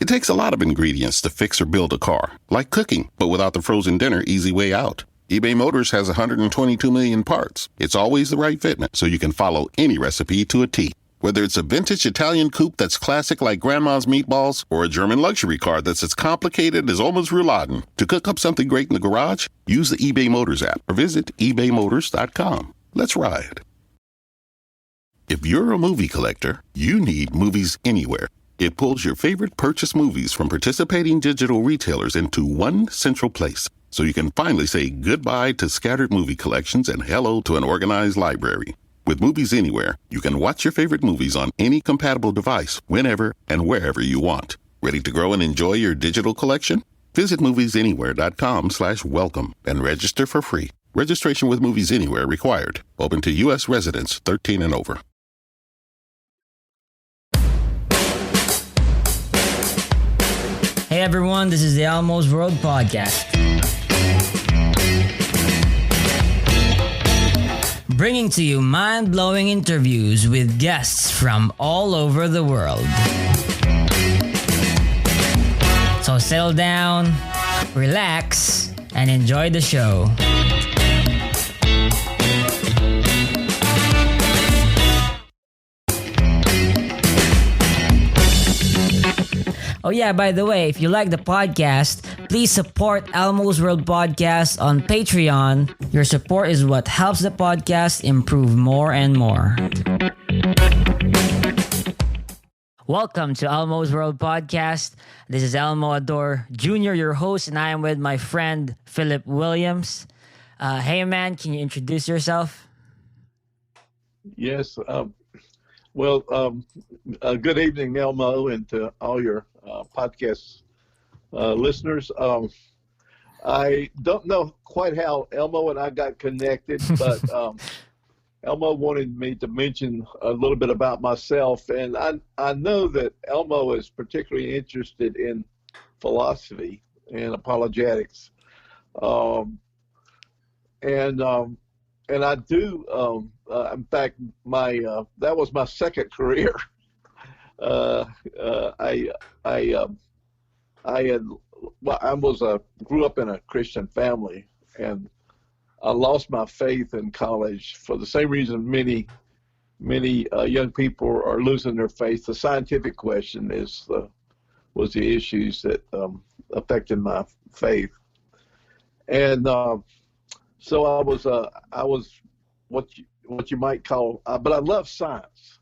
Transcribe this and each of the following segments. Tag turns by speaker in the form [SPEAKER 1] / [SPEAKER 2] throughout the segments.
[SPEAKER 1] It takes a lot of ingredients to fix or build a car, like cooking, but without the frozen dinner easy way out. eBay Motors has 122 million parts. It's always the right fitment, so you can follow any recipe to a T. Whether it's a vintage Italian coupe that's classic like Grandma's meatballs or a German luxury car that's as complicated as Oma's rouladen, to cook up something great in the garage, use the eBay Motors app or visit ebaymotors.com. Let's ride. If you're a movie collector, you need Movies Anywhere. It pulls your favorite purchase movies from participating digital retailers into one central place, so you can finally say goodbye to scattered movie collections and hello to an organized library. With Movies Anywhere, you can watch your favorite movies on any compatible device, whenever and wherever you want. Ready to grow and enjoy your digital collection? Visit moviesanywhere.com/welcome and register for free. Registration with Movies Anywhere required. Open to U.S. residents 13 and over.
[SPEAKER 2] Hey everyone, this is the Almost World Podcast. Bringing to you mind-blowing interviews with guests from all over the world. So settle down, relax, and enjoy the show. Oh yeah, by the way, if you like the podcast, please support Elmo's World Podcast on Patreon. Your support is what helps the podcast improve more and more. Welcome to Elmo's World Podcast. This is Elmo Ador Jr., your host, and I am with my friend Philip Williams. Hey man, can you introduce yourself?
[SPEAKER 3] Yes. Good evening, Elmo, and to all your podcast listeners. I don't know quite how Elmo and I got connected, but Elmo wanted me to mention a little bit about myself, and I know that Elmo is particularly interested in philosophy and apologetics, and I do. In fact, that was my second career. Grew up in a Christian family, and I lost my faith in college for the same reason many young people are losing their faith. The scientific question was the issues that affected my faith, and so I was what you might call, but I love science,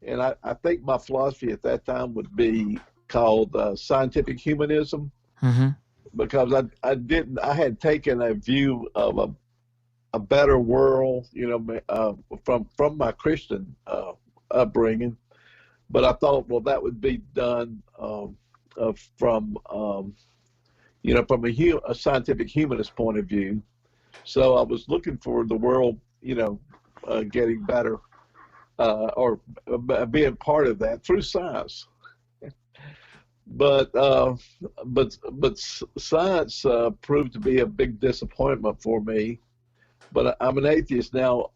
[SPEAKER 3] and I think my philosophy at that time would be called scientific humanism, because I had taken a view of a better world, from my Christian upbringing, but I thought, well, that would be done from a scientific humanist point of view. So I was looking for the world, getting better, or being part of that through science. But science proved to be a big disappointment for me. But I'm an atheist now.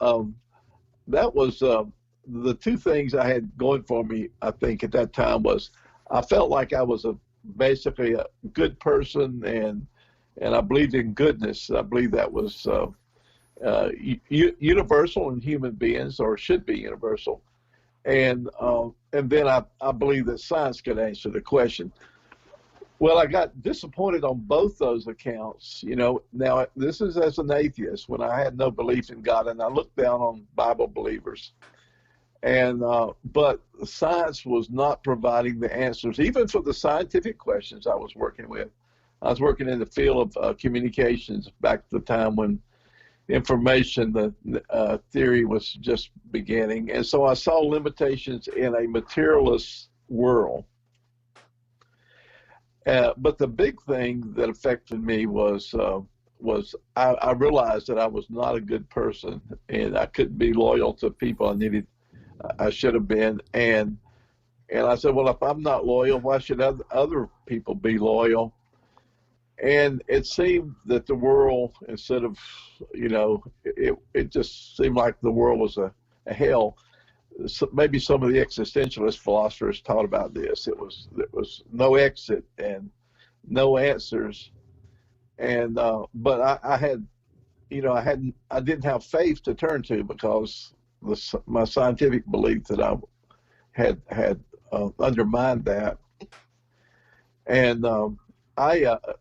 [SPEAKER 3] That was the two things I had going for me, I think, at that time was I felt like I was basically a good person, and I believed in goodness. I believe that was universal in human beings, or should be universal. And then I believe that science could answer the question. Well, I got disappointed on both those accounts. Now this is as an atheist, when I had no belief in God, and I looked down on Bible believers. And but science was not providing the answers, even for the scientific questions I was working with. I was working in the field of communications back at the time when information, the theory was just beginning. And so I saw limitations in a materialist world. But the big thing that affected me was I realized that I was not a good person, and I couldn't be loyal to people I should have been. And I said, well, if I'm not loyal, why should other people be loyal? And it seemed that the world, instead of, it just seemed like the world was a hell. maybe some of the existentialist philosophers taught about this. There was no exit and no answers, and but I had, I didn't have faith to turn to because my scientific belief that I had undermined that, and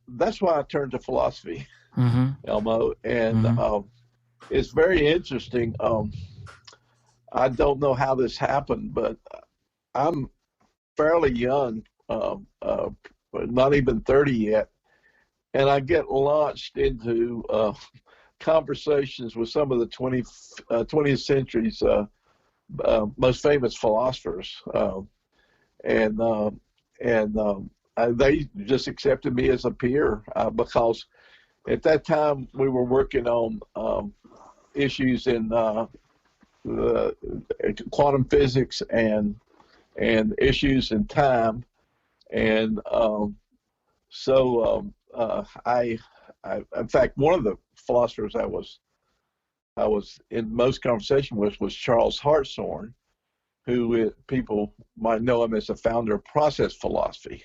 [SPEAKER 3] that's why I turned to philosophy, Elmo, and it's very interesting. I don't know how this happened, but I'm fairly young, not even 30 yet, and I get launched into conversations with some of the 20th century's most famous philosophers, and they just accepted me as a peer because at that time we were working on issues in quantum physics and issues in time, and I in fact, one of the philosophers I was in most conversation with was Charles Hartshorne, who people might know him as the founder of process philosophy,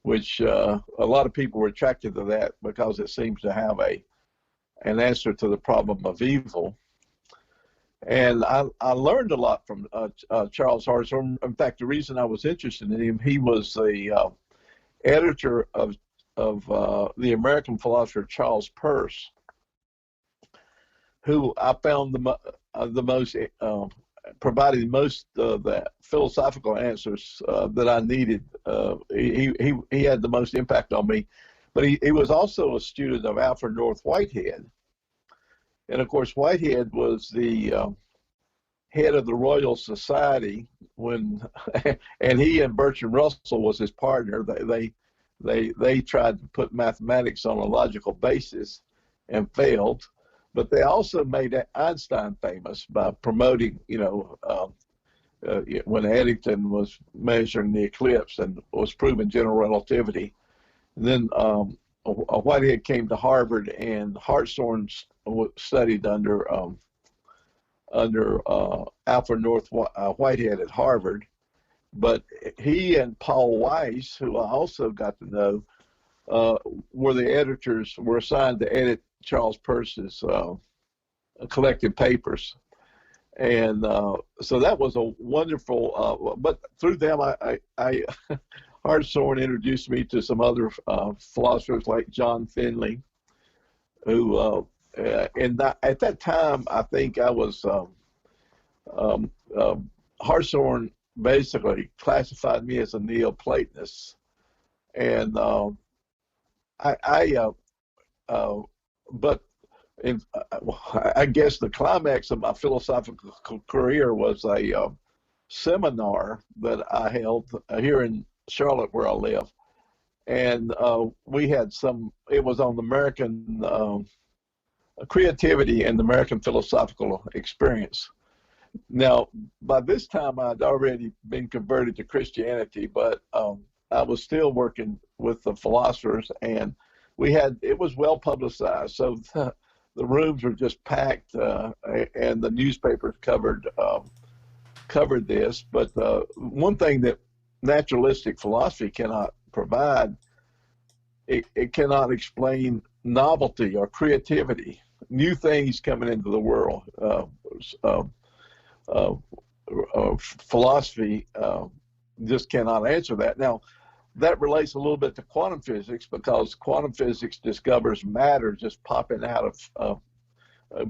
[SPEAKER 3] which a lot of people were attracted to that because it seems to have an answer to the problem of evil. And I learned a lot from Charles Hartshorne. In fact, the reason I was interested in him, he was the editor of the American philosopher Charles Peirce, who I found the most providing most of the philosophical answers that I needed. He had the most impact on me, but he was also a student of Alfred North Whitehead. And of course, Whitehead was the head of the Royal Society and he and Bertrand Russell was his partner. They tried to put mathematics on a logical basis and failed, but they also made Einstein famous by promoting, when Eddington was measuring the eclipse and was proving general relativity. And then Whitehead came to Harvard, and Hartshorne studied under Alfred North Whitehead at Harvard. But he and Paul Weiss, who I also got to know, were assigned to edit Charles Peirce's collected papers. And so that was a wonderful, but through them, I Hartshorne introduced me to some other philosophers like John Finley, who, and at that time, I think I was, Hartshorne basically classified me as a Neoplatonist. And but I guess the climax of my philosophical career was a seminar that I held here in Charlotte, where I live, and we had it was on the American creativity and the American philosophical experience. Now, by this time, I'd already been converted to Christianity, but I was still working with the philosophers, and it was well publicized, so the rooms were just packed, and the newspapers covered this. But one thing that naturalistic philosophy cannot provide, it cannot explain novelty or creativity, new things coming into the world. Philosophy just cannot answer that. Now, that relates a little bit to quantum physics, because quantum physics discovers matter just popping out of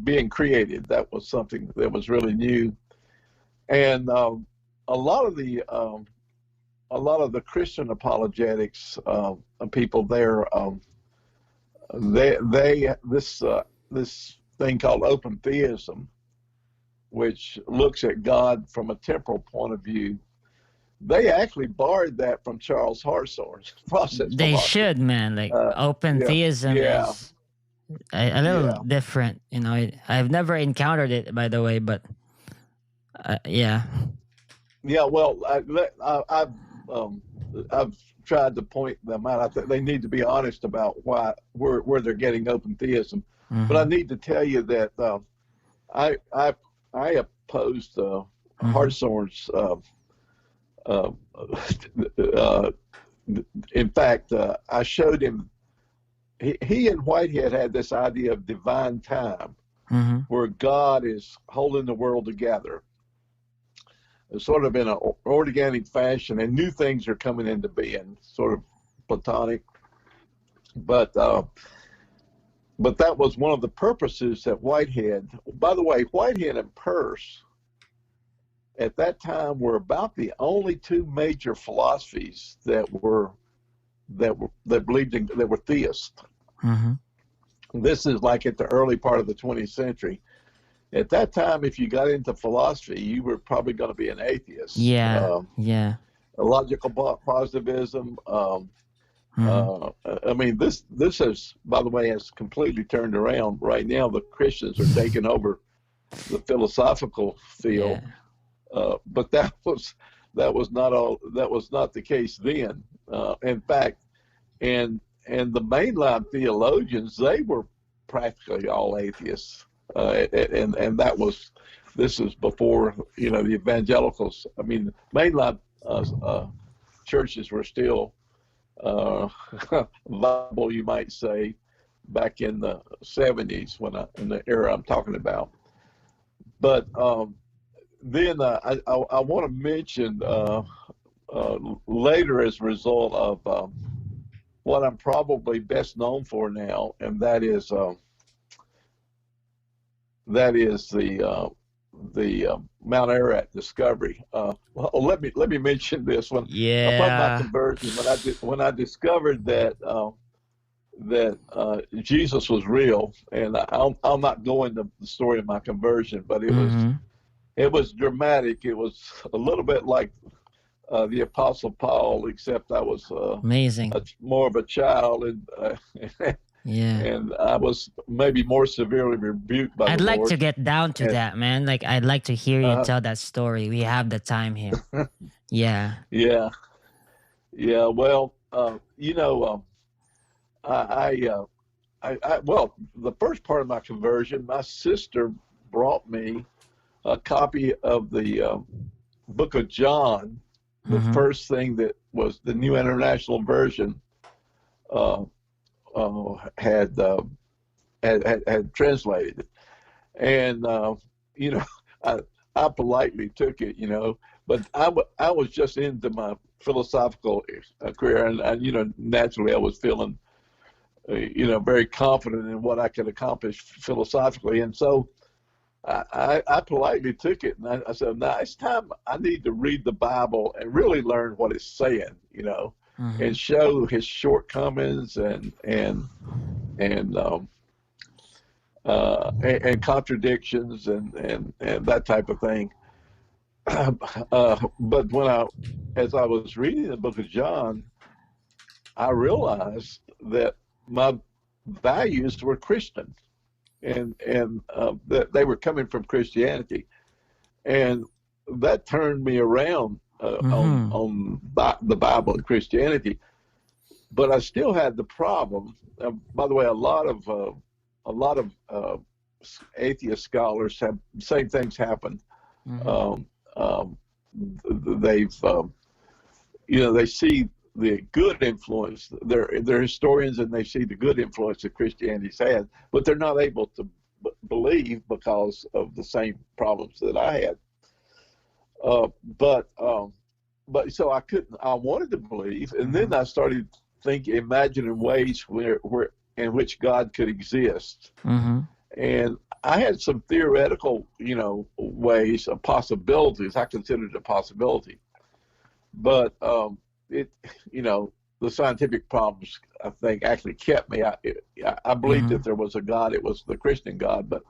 [SPEAKER 3] being created. That was something that was really new, and a lot of the Christian apologetics people there, this thing called open theism, which looks at God from a temporal point of view, they actually borrowed that from Charles Hartshorne's process.
[SPEAKER 2] They should, man. Like open theism is a little different. I've never encountered it, by the way, but yeah. Yeah, well,
[SPEAKER 3] I've tried to point them out. I think they need to be honest about where they're getting open theism. Mm-hmm. But I need to tell you that I opposed Hartshorn's. Uh, uh, in fact, I showed him. He and Whitehead had this idea of divine time, where God is holding the world together, sort of in an organic fashion, and new things are coming into being, sort of Platonic. But that was one of the purposes that Whitehead. By the way, Whitehead and Peirce at that time were about the only two major philosophies that believed in, that were theists. This is like at the early part of the 20th century. At that time, if you got into philosophy, you were probably going to be an atheist. Logical positivism. I mean, this has, by the way, has completely turned around. Right now, the Christians are taking over the philosophical field. But that was not the case then. In fact, and the mainline theologians, they were practically all atheists. And this is before, the evangelicals. I mean, mainline churches were still viable, you might say, back in the 70s, in the era I'm talking about. But then I want to mention later, as a result of what I'm probably best known for now, and that is the Mount Ararat discovery. Let me mention this one. Upon my conversion, when I discovered that Jesus was real, and I'll not go into the story of my conversion, but it was dramatic. It was a little bit like the Apostle Paul, except I was
[SPEAKER 2] amazing,
[SPEAKER 3] more of a child, and I was maybe more severely rebuked by the Lord.
[SPEAKER 2] I'd like to get down to that, man. Like, I'd like to hear you tell that story. We have the time here. Yeah. Well, well, the first part of my conversion, my sister brought me a copy of the Book of John, the first thing that was the New International Version had translated, and I politely took it, but I was just into my philosophical career, and naturally I was feeling very confident in what I could accomplish philosophically, and so I politely took it, and I said, now it's time I need to read the Bible and really learn what it's saying, and show his shortcomings and contradictions and that type of thing. But as I was reading the Book of John, I realized that my values were Christian, and that they were coming from Christianity, and that turned me around on the Bible and Christianity. But I still had the problem. By the way, a lot of atheist scholars have the same things happen. They see the good influence. They're historians, and they see the good influence that Christianity's had, but they're not able to believe because of the same problems that I had. But so I couldn't. I wanted to believe, and then I started imagining ways in which God could exist, and I had some theoretical, ways of possibilities. I considered it a possibility, but the scientific problems, I think, actually kept me. I believed that there was a God. It was the Christian God, but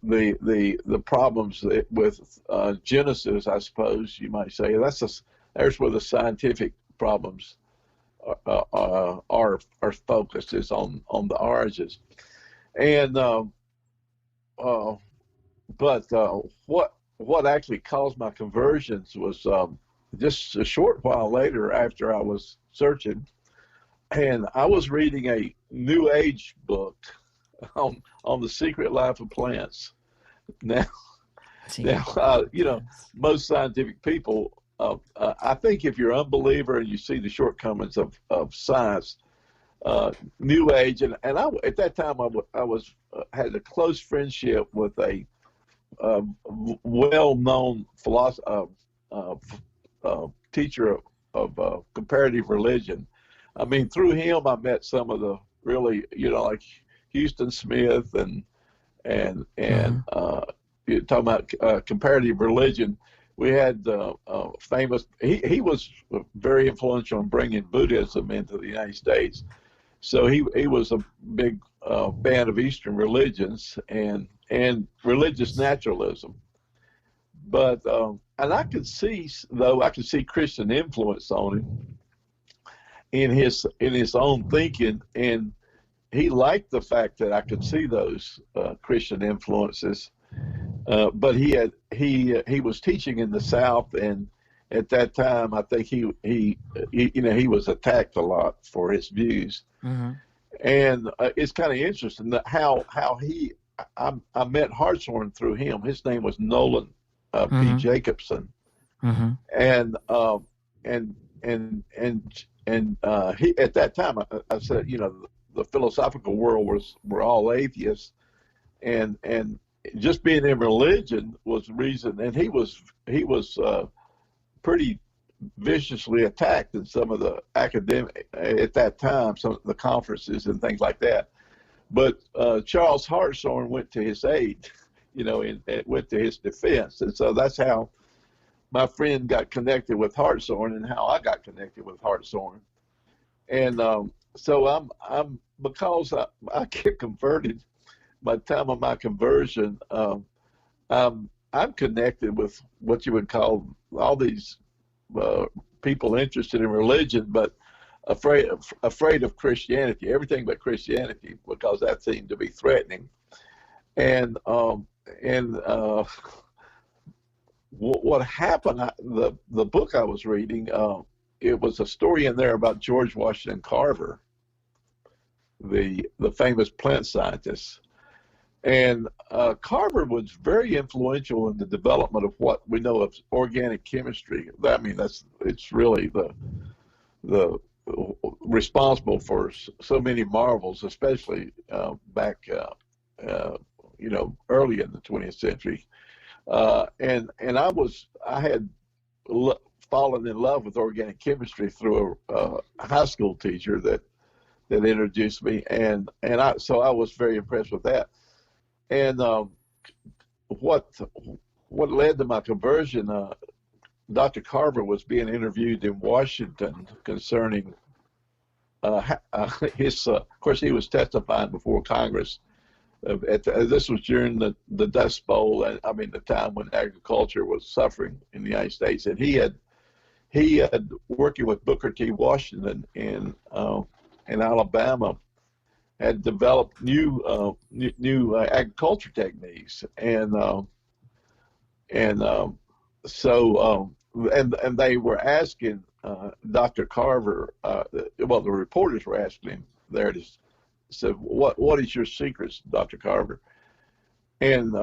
[SPEAKER 2] the problems with Genesis, I suppose you might say, there's where the scientific problems are focused, is on the origins. And what actually caused my conversions was just a short while later, after I was searching, and I was reading a New Age book on the secret life of plants. Now, See.
[SPEAKER 3] Now, most scientific people, I think if you're an unbeliever and you see the shortcomings of science, New Age, and I at that time I was had a close friendship with a well-known philosopher, teacher of comparative religion. I mean, through him, I met some of the really, like Houston Smith and you're talking about comparative religion. We had famous. He was very influential in bringing Buddhism into the United States. So he was a big fan of Eastern religions and religious naturalism. But and I could see Christian influence on him in his own thinking, and he liked the fact that I could see those Christian influences. But he was teaching in the South, and at that time I think he was attacked a lot for his views.
[SPEAKER 2] Mm-hmm.
[SPEAKER 3] And it's kind of interesting that how I met Hartshorn through him. His name was Nolan P. Jacobson, and he at that time I said, the philosophical world were all atheists, and just being in religion was the reason. And he was pretty viciously attacked in some of the academic at that time, some of the conferences and things like that. But Charles Hartshorn went to his aid, and went to his defense, and so that's how my friend got connected with Hartshorn, and how I got connected with Hartshorn. And so I'm because I get converted. By the time of my conversion, I'm connected with what you would call all these people interested in religion, but afraid of Christianity, everything but Christianity, because that seemed to be threatening. And what happened? The book I was reading, it was a story in there about George Washington Carver, the famous plant scientist. And Carver was very influential in the development of what we know of organic chemistry. I mean, it's really the responsible for so many marvels, especially back early in the 20th century. And I had fallen in love with organic chemistry through a high school teacher that introduced me, and I was very impressed with that. And what led to my conversion, Dr. Carver was being interviewed in Washington concerning his. Of course, he was testifying before Congress. This was during the Dust Bowl, and I mean the time when agriculture was suffering in the United States, and he had working with Booker T. Washington in Alabama, had developed new agriculture techniques, and they were asking Dr. Carver. The reporters were asking him there to say, "What is your secrets, Dr. Carver?" And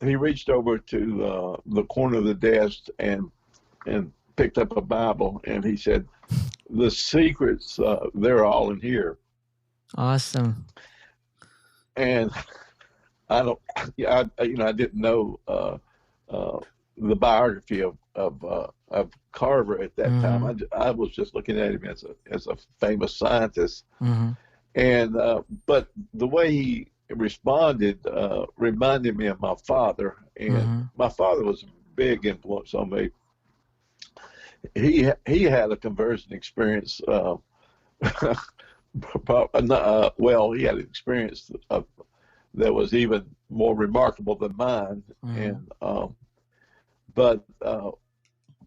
[SPEAKER 3] he reached over to the corner of the desk and picked up a Bible, and he said, "The secrets, they're all in here."
[SPEAKER 2] Awesome.
[SPEAKER 3] And I didn't know the biography of Carver at that time. I was just looking at him as a famous scientist. And but the way he responded reminded me of my father, and my father was a big influence on me. He had a conversion experience. He had an experience that was even more remarkable than mine, and but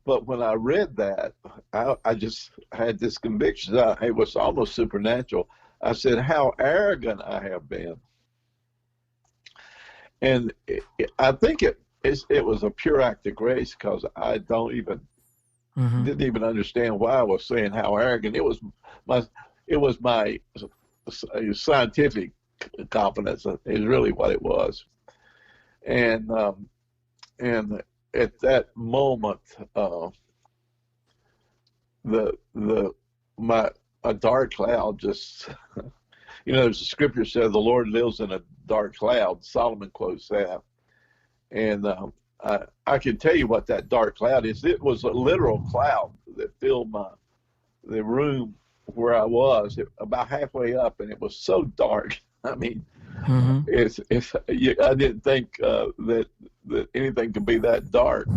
[SPEAKER 3] when I read that, I just had this conviction. It was almost supernatural. I said, "How arrogant I have been," and I think it was a pure act of grace, because I didn't even understand why I was saying how arrogant. It was my scientific competence is really what it was. And and at that moment, the my a dark cloud just, there's a scripture says the Lord lives in a dark cloud. Solomon quotes that, and I can tell you what that dark cloud is. It was a literal cloud that filled the room where I was, about halfway up, and it was so dark. I mean, I didn't think that anything could be that dark.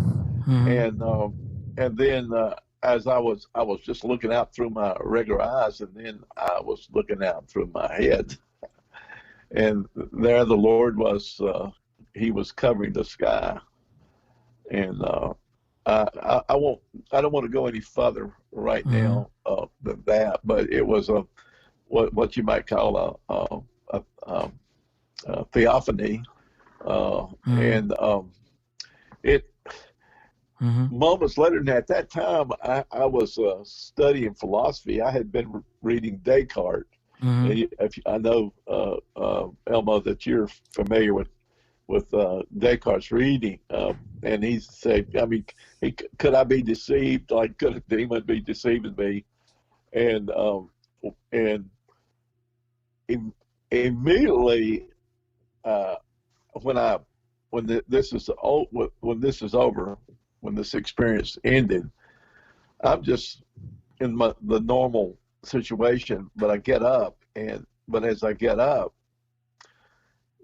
[SPEAKER 3] And then as I was just looking out through my regular eyes, and then I was looking out through my head, and there the Lord was. He was covering the sky, and I don't want to go any further right now than that. But it was what you might call a theophany, and it. Moments later than that, at that time, I was studying philosophy. I had been reading Descartes. I know, Elmo, that you're familiar with Descartes' reading, and he said, I mean, could I be deceived? Like, could a demon be deceiving me? And immediately, when this is over, when this experience ended, I'm just in the normal situation, but I get up, but as I get up,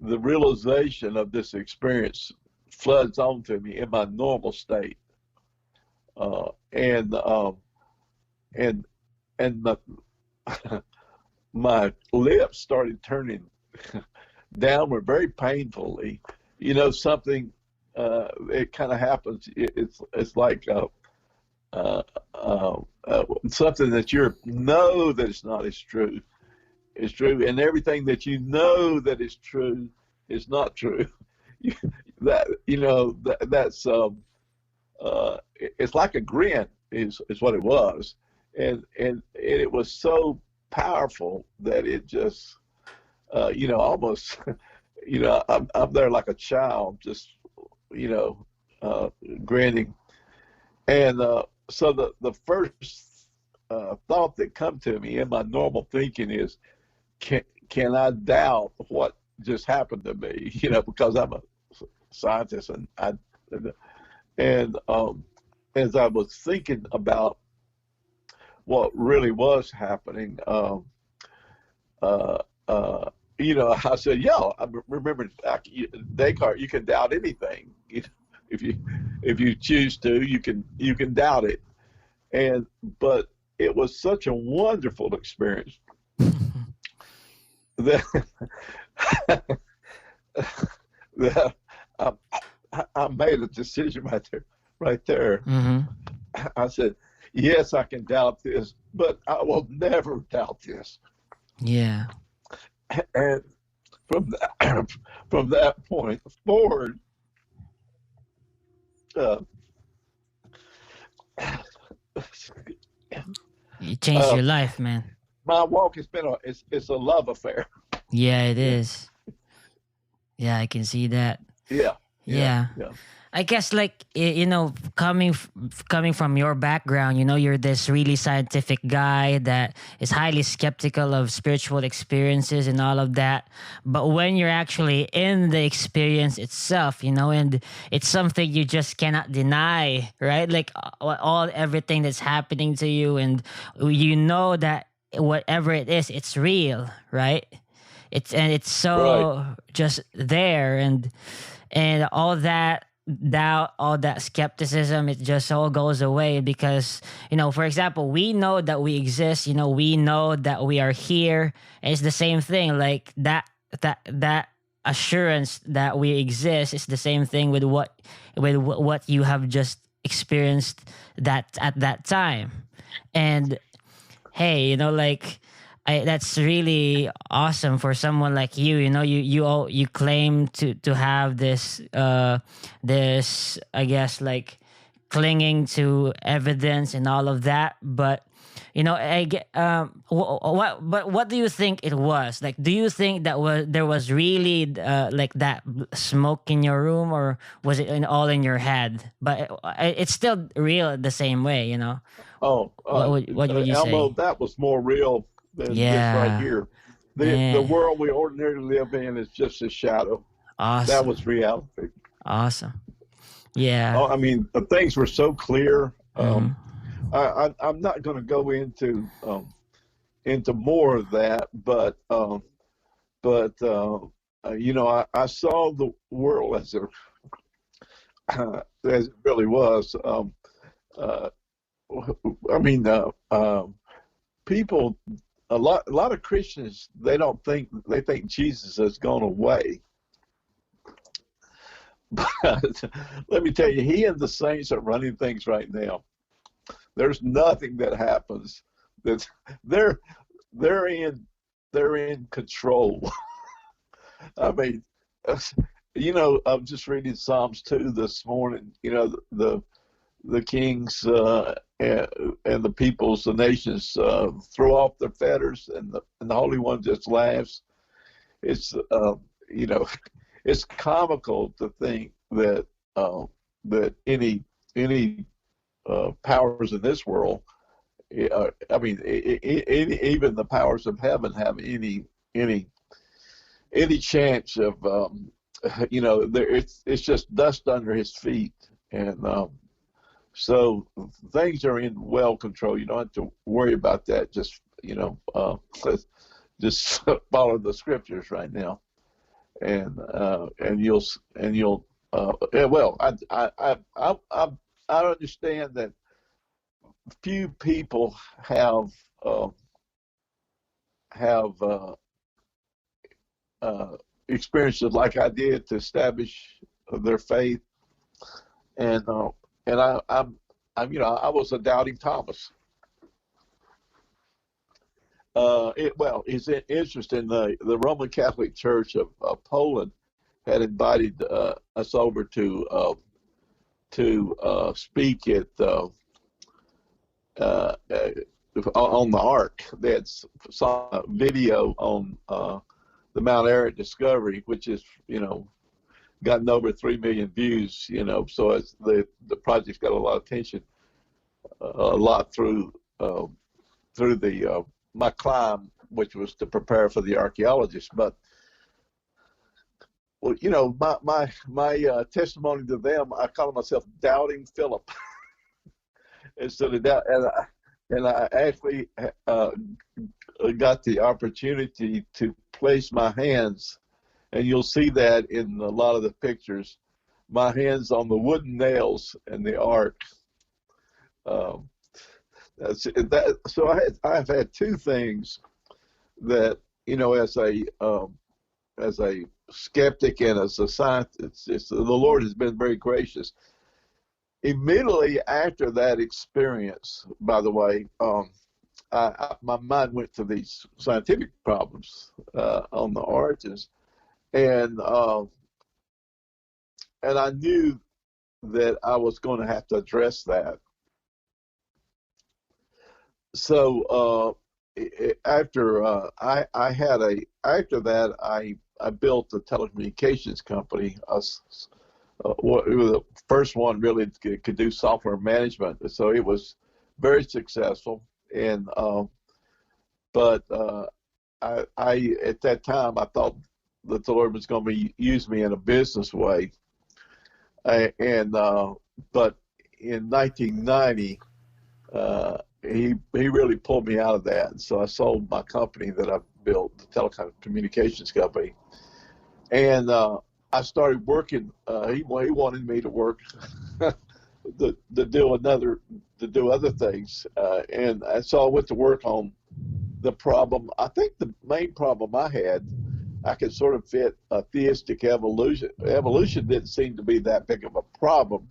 [SPEAKER 3] the realization of this experience floods onto me in my normal state, and my lips started turning downward very painfully. Something. It kind of happens. It's like something that know that it's not is true, and everything that that is true is not true. That's it's like a grin is what it was, and it was so powerful that it just almost I'm there like a child, just grinning. And so the first thought that come to me in my normal thinking is, can I doubt what just happened to me? Because I'm a scientist, and as I was thinking about what really was happening, I said, I remember Descartes, you can doubt anything. If you choose to, you can doubt it. But it was such a wonderful experience that that I made a decision right there. I said, yes, I can doubt this, but I will never doubt this.
[SPEAKER 2] Yeah.
[SPEAKER 3] And from that point forward,
[SPEAKER 2] it changed your life, man.
[SPEAKER 3] My walk has been it's a love affair.
[SPEAKER 2] Yeah, it is. Yeah, I can see that. Yeah. I guess, like, coming from your background, you're this really scientific guy that is highly skeptical of spiritual experiences and all of that. But when you're actually in the experience itself, and it's something you just cannot deny, right? Like everything that's happening to you, and that whatever it is, it's real, right? It's so just there, and all that doubt, all that skepticism, it just all goes away because, for example, we know that we exist, we know that we are here. And it's the same thing, like that assurance that we exist is the same thing with what you have just experienced that at that time. And hey, that's really awesome for someone like you. You claim to have this I guess, like, clinging to evidence and all of that, but You know, I get what do you think it was? Like, do you think that there was really like that smoke in your room, or was it all in your head? But it's still real the same way, you know.
[SPEAKER 3] Oh,
[SPEAKER 2] What would you
[SPEAKER 3] Elmo,
[SPEAKER 2] say?
[SPEAKER 3] that was more real than this right
[SPEAKER 2] Yeah,
[SPEAKER 3] here. The
[SPEAKER 2] man,
[SPEAKER 3] world we ordinarily live in is just a shadow. That
[SPEAKER 2] awesome,
[SPEAKER 3] was reality.
[SPEAKER 2] awesome. Yeah.
[SPEAKER 3] Oh, I mean, the things were so clear.
[SPEAKER 2] Mm-hmm.
[SPEAKER 3] I'm not going to go into more of that, but you know, I saw the world as as it really was. Uh, I mean, people, a lot of Christians, they think Jesus has gone away. But let me tell you, he and the saints are running things right now. There's nothing that happens that they're they're in they're in control. I mean, you know, I'm just reading Psalms 2 this morning. You know, the kings and the peoples, the nations throw off their fetters, and the Holy One just laughs. It's you know, it's comical to think that that any powers in this world, I mean, even the powers of heaven have any chance of you know, it's just dust under his feet, and so things are in well control. You don't have to worry about that. Just, you know, just follow the scriptures right now, and you'll yeah, well, I understand that few people uh, have experiences like I did to establish their faith, and I'm you know, I was a doubting Thomas. It's interesting. The Roman Catholic Church of Poland had invited us over to speak at on the ARK. They had saw a video on the Mount Ararat discovery, which is, you know, gotten over 3 million views. You know, so it's the project's got a lot of attention, a lot through the my climb, which was to prepare for the archaeologists. But well, you know, my testimony to them, I call myself Doubting Philip instead of doubt, and I actually got the opportunity to place my hands, and you'll see that in a lot of the pictures, my hands on the wooden nails in the ark. That's that. So I've had two things that, you know, as a skeptic and as a scientist, the Lord has been very gracious. Immediately after that experience, by the way, my mind went to these scientific problems on the origins, and I knew that I was going to have to address that. So after I built a telecommunications company. It was the first one really could do software management, so it was very successful. And but I at that time I thought that the Lord was going to use me in a business way, and but in 1990. He really pulled me out of that, and so I sold my company that I built, the telecommunications company, and I started working. He wanted me to work to do other things, and so I went to work on the problem. I think the main problem I had, I could sort of fit a theistic evolution. Evolution didn't seem to be that big of a problem.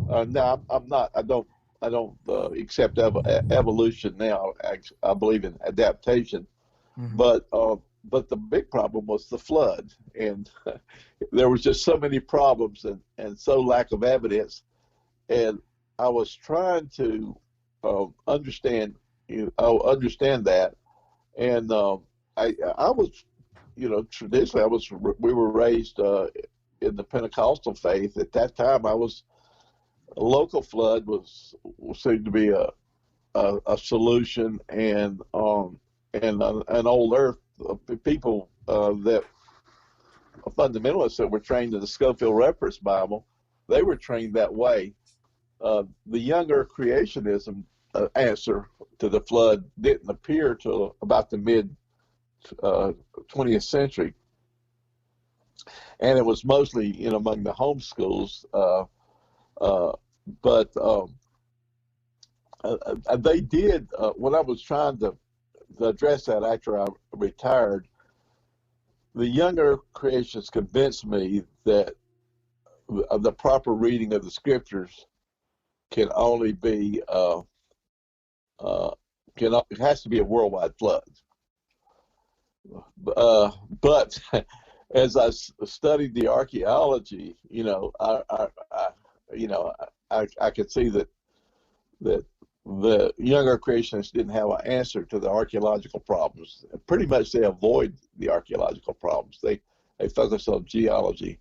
[SPEAKER 3] No, I'm not. I don't accept evolution now. I believe in adaptation,
[SPEAKER 2] Mm-hmm.
[SPEAKER 3] but the big problem was the flood, and there was just so many problems and so lack of evidence. And I was trying to understand, I understand that. And I was, traditionally we were raised in the Pentecostal faith. At that time, a local flood seemed to be a solution, and an old earth people that fundamentalists that were trained in the Scofield Reference Bible, they were trained that way. The younger creationism answer to the flood didn't appear till about the mid 20th century, and it was mostly among the homeschools. But they did when I was trying to address that after I retired. The younger creationists convinced me that the proper reading of the scriptures can only be it has to be a worldwide flood. But as I studied the archaeology, I could see that the younger creationists didn't have an answer to the archaeological problems. Pretty much they avoid the archaeological problems. They focus on geology.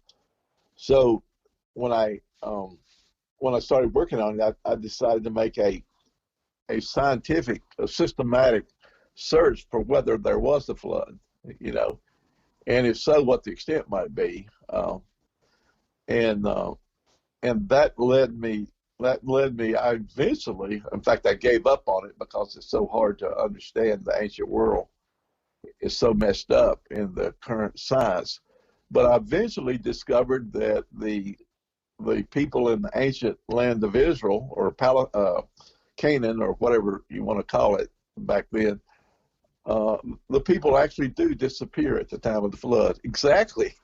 [SPEAKER 3] So when I started working on it, I decided to make a scientific, systematic search for whether there was a flood, and if so, what the extent might be. And that led me. I eventually, in fact, I gave up on it because it's so hard to understand the ancient world. It's so messed up in the current science. But I eventually discovered that the people in the ancient land of Israel, or Canaan, or whatever you want to call it back then, the people actually do disappear at the time of the flood. Exactly.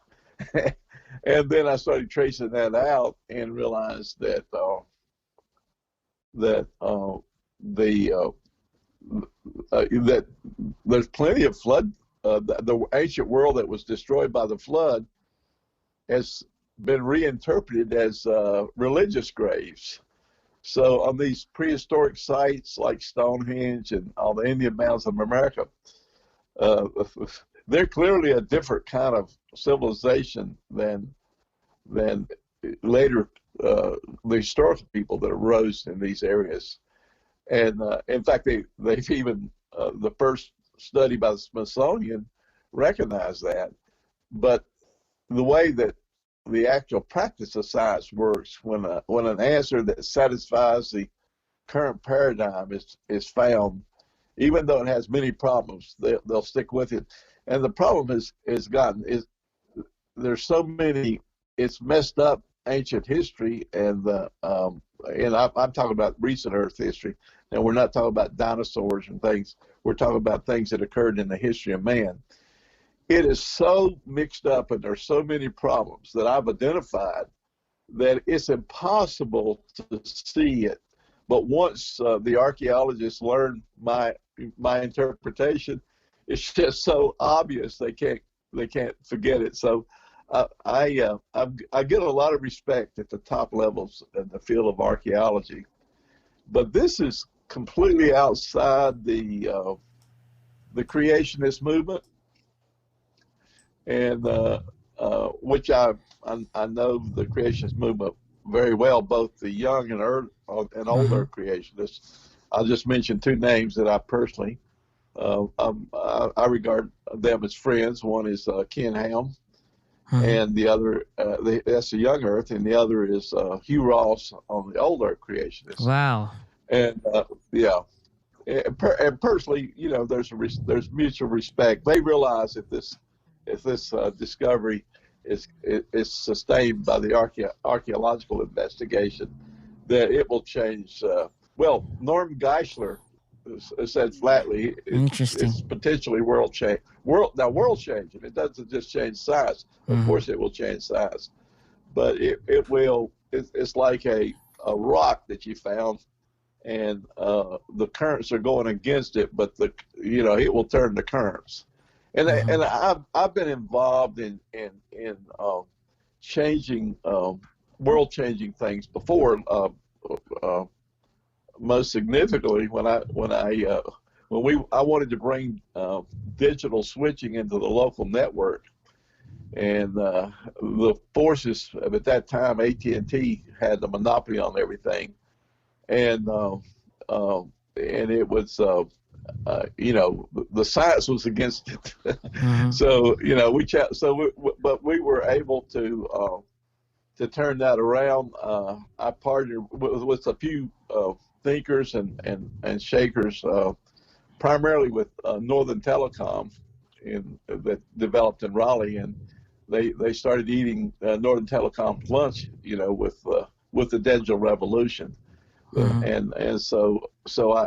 [SPEAKER 3] And then I started tracing that out and realized that that there's plenty of flood. The ancient world that was destroyed by the flood has been reinterpreted as religious graves. So on these prehistoric sites like Stonehenge and all the Indian mounds of America, they're clearly a different kind of civilization than later the historical people that arose in these areas. And in fact, they've even the first study by the Smithsonian recognized that. But the way that the actual practice of science works, when an answer that satisfies the current paradigm is found, even though it has many problems, they'll stick with it. And the problem is there's so many. It's messed up ancient history, and I'm talking about recent Earth history. Now, we're not talking about dinosaurs and things. We're talking about things that occurred in the history of man. It is so mixed up, and there's so many problems that I've identified that it's impossible to see it. But once the archaeologists learn my interpretation, it's just so obvious they can't forget it. So I get a lot of respect at the top levels in the field of archaeology, but this is completely outside the creationist movement, and which I know the creationist movement very well, both the young and older creationists. I'll just mention two names that I personally I regard them as friends. One is Ken Ham, and the other that's the young Earth, and the other is Hugh Ross on the old Earth creationists.
[SPEAKER 2] Wow.
[SPEAKER 3] And and personally, there's mutual respect. They realize if this discovery is sustained by the archaeological investigation, that it will change. Well, Norm Geisler said flatly, it's potentially world changing. World changing. It doesn't just change size. Of course, it will change size, but it will. It's like a rock that you found, and the currents are going against it, but it will turn the currents. And and I've been involved in changing world changing things before. most significantly, I wanted to bring digital switching into the local network, and the forces at that time, AT&T had the monopoly on everything, and it was the science was against it.
[SPEAKER 2] Mm-hmm.
[SPEAKER 3] So but we were able to turn that around. I partnered with a few thinkers and shakers, primarily with Northern Telecom, that developed in Raleigh, and they started eating Northern Telecom's lunch, with the digital revolution.
[SPEAKER 2] Mm-hmm.
[SPEAKER 3] And so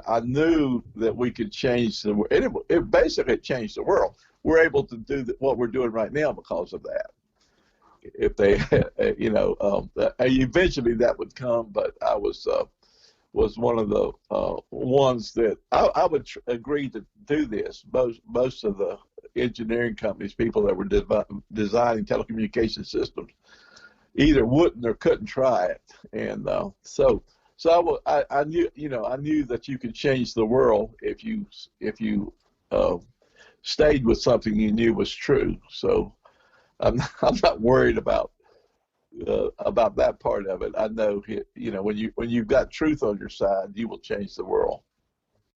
[SPEAKER 3] I knew that we could change the world. It basically changed the world. We're able to do what we're doing right now because of that. If they, eventually that would come, but I was one of the ones that I would agree to do this. Most of the engineering companies, people that were designing telecommunication systems, either wouldn't or couldn't try it, and so I knew that you could change the world if you stayed with something you knew was true. So I'm not worried about that part of it. I know, when you've got truth on your side, you will change the world.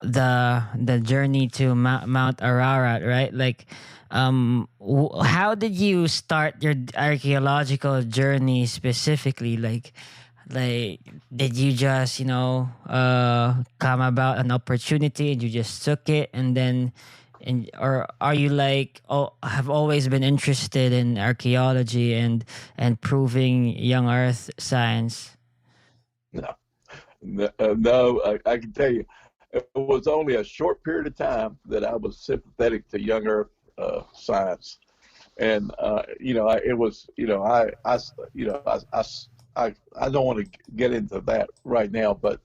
[SPEAKER 2] The journey to Mount Ararat, right? Like, how did you start your archaeological journey specifically? Like, did you just come about an opportunity and you just took it, and then, or are you like, have always been interested in archaeology and proving young Earth science?
[SPEAKER 3] No, no, I can tell you, it was only a short period of time that I was sympathetic to young Earth science, and it was, I don't want to get into that right now, but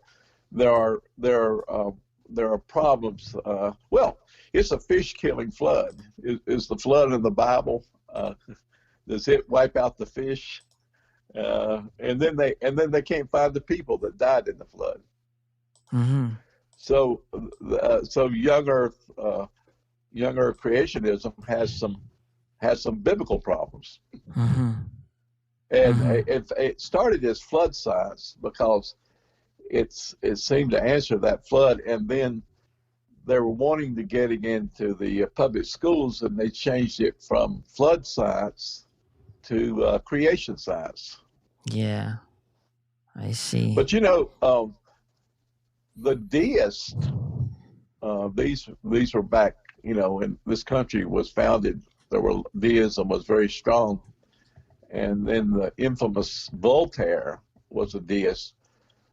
[SPEAKER 3] there are problems. Well, it's a fish killing flood. Is the flood in the Bible? Does it wipe out the fish? And then they can't find the people that died in the flood.
[SPEAKER 2] Mm-hmm.
[SPEAKER 3] So young Earth creationism has some biblical problems,
[SPEAKER 2] Mm-hmm.
[SPEAKER 3] and
[SPEAKER 2] Mm-hmm.
[SPEAKER 3] it started as flood science because it seemed to answer that flood, and then they were wanting to get into the public schools, and they changed it from flood science to creation science.
[SPEAKER 2] Yeah, I see.
[SPEAKER 3] But the deists, these were back, when this country was founded. Deism was very strong, and then the infamous Voltaire was a deist.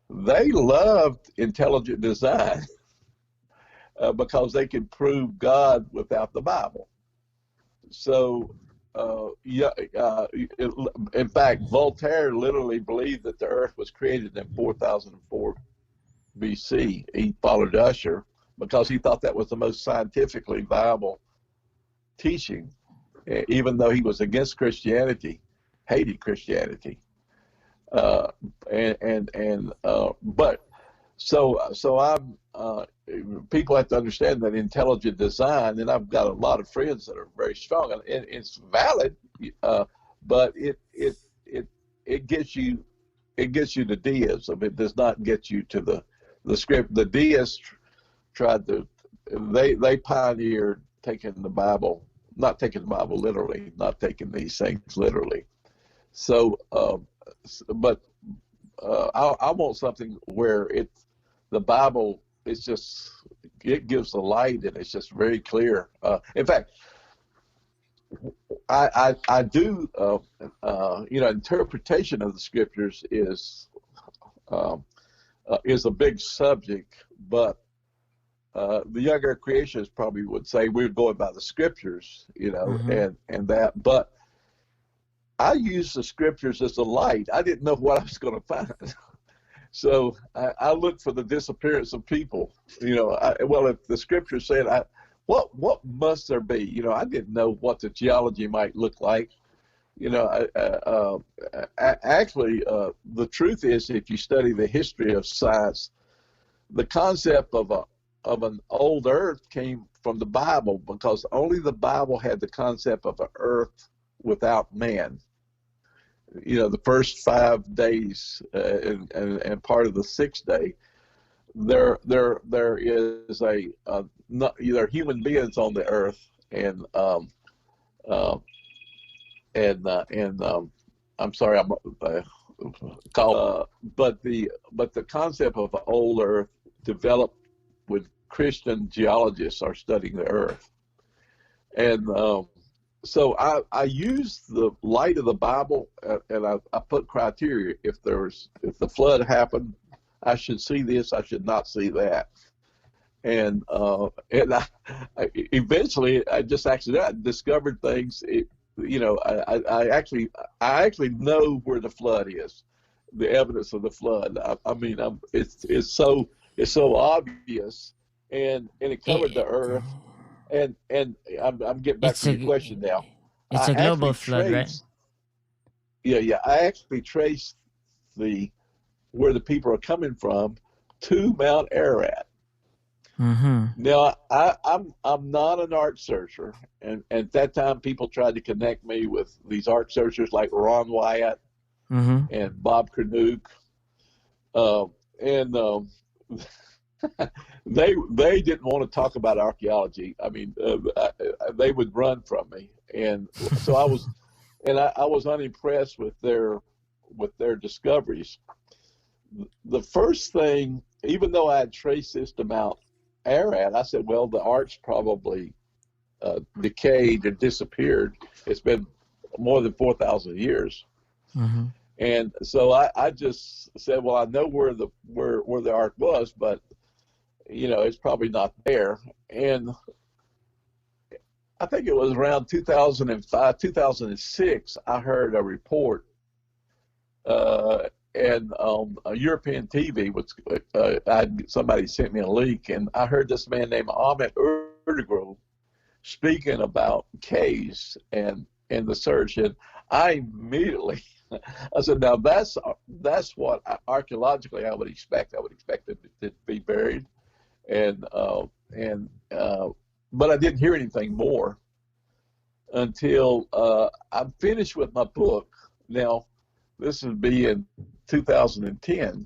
[SPEAKER 3] They loved intelligent design because they could prove God without the Bible. So, in fact, Voltaire literally believed that the Earth was created in 4004 BC. He followed Usher because he thought that was the most scientifically viable teaching, even though he was against Christianity, hated Christianity. But I'm people have to understand that intelligent design, and I've got a lot of friends that are very strong, and it's valid, but it gets you to deism. It does not get you to the script. The deists they pioneered taking the Bible, not taking the Bible literally, not taking these things literally. So, but I want something where the Bible, it gives the light, and it's just very clear. In fact, I do, interpretation of the scriptures is a big subject, but the younger creationists probably would say we're going by the scriptures,
[SPEAKER 2] Mm-hmm.
[SPEAKER 3] and that, but I use the scriptures as a light. I didn't know what I was going to find. So I looked for the disappearance of people. If the scripture said, what must there be? I didn't know what the geology might look like. Actually, the truth is, if you study the history of science, the concept of an old earth came from the Bible, because only the Bible had the concept of an earth without man. The first 5 days and part of the 6th day, there is there are human beings on the earth, and I'm sorry, I'm called. But the concept of an old earth developed when Christian geologists are studying the earth, and so I use the light of the Bible, and I put criteria. If the flood happened, I should see this, I should not see that. And I eventually, I just accidentally discovered things. I actually know where the flood is, the evidence of the flood. It's so obvious, and it covered the earth. And I'm getting back to your question now.
[SPEAKER 2] It's a global flood, right?
[SPEAKER 3] Yeah. I actually traced where the people are coming from to Mount Ararat.
[SPEAKER 2] Mm-hmm.
[SPEAKER 3] Now, I'm not an ARK searcher, and at that time, people tried to connect me with these ARK searchers like Ron Wyatt and Bob Kernuk, and they didn't want to talk about archaeology. I mean, they would run from me, and so I was unimpressed with their discoveries. The first thing, even though I had traced this to Mount Ararat, I said, well, the ark's probably decayed and disappeared. It's been more than 4,000 years.
[SPEAKER 2] Mm-hmm.
[SPEAKER 3] And so I just said, well, I know where the ark was, but it's probably not there. And I think it was around 2005, 2006, I heard a report, and on European TV, somebody sent me a link, and I heard this man named Ahmet Ertugrul speaking about caves and the search, and I immediately, I said, now that's what archaeologically I would expect. I would expect it to be buried, but I didn't hear anything more until I'm finished with my book. Now, this would be in 2010,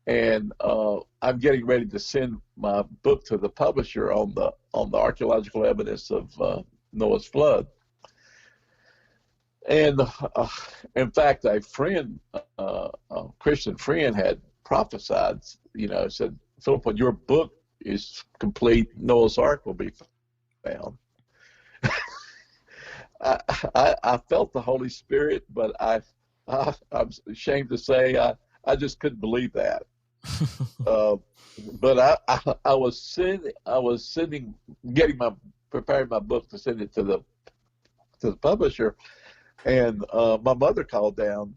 [SPEAKER 3] and I'm getting ready to send my book to the publisher on the archaeological evidence of Noah's flood. And in fact, a friend, a Christian friend, had prophesied, said, Philip, when your book is complete, Noah's Ark will be found. I felt the Holy Spirit, but I'm ashamed to say I just couldn't believe that. But I was preparing my book to send it to the publisher, and my mother called down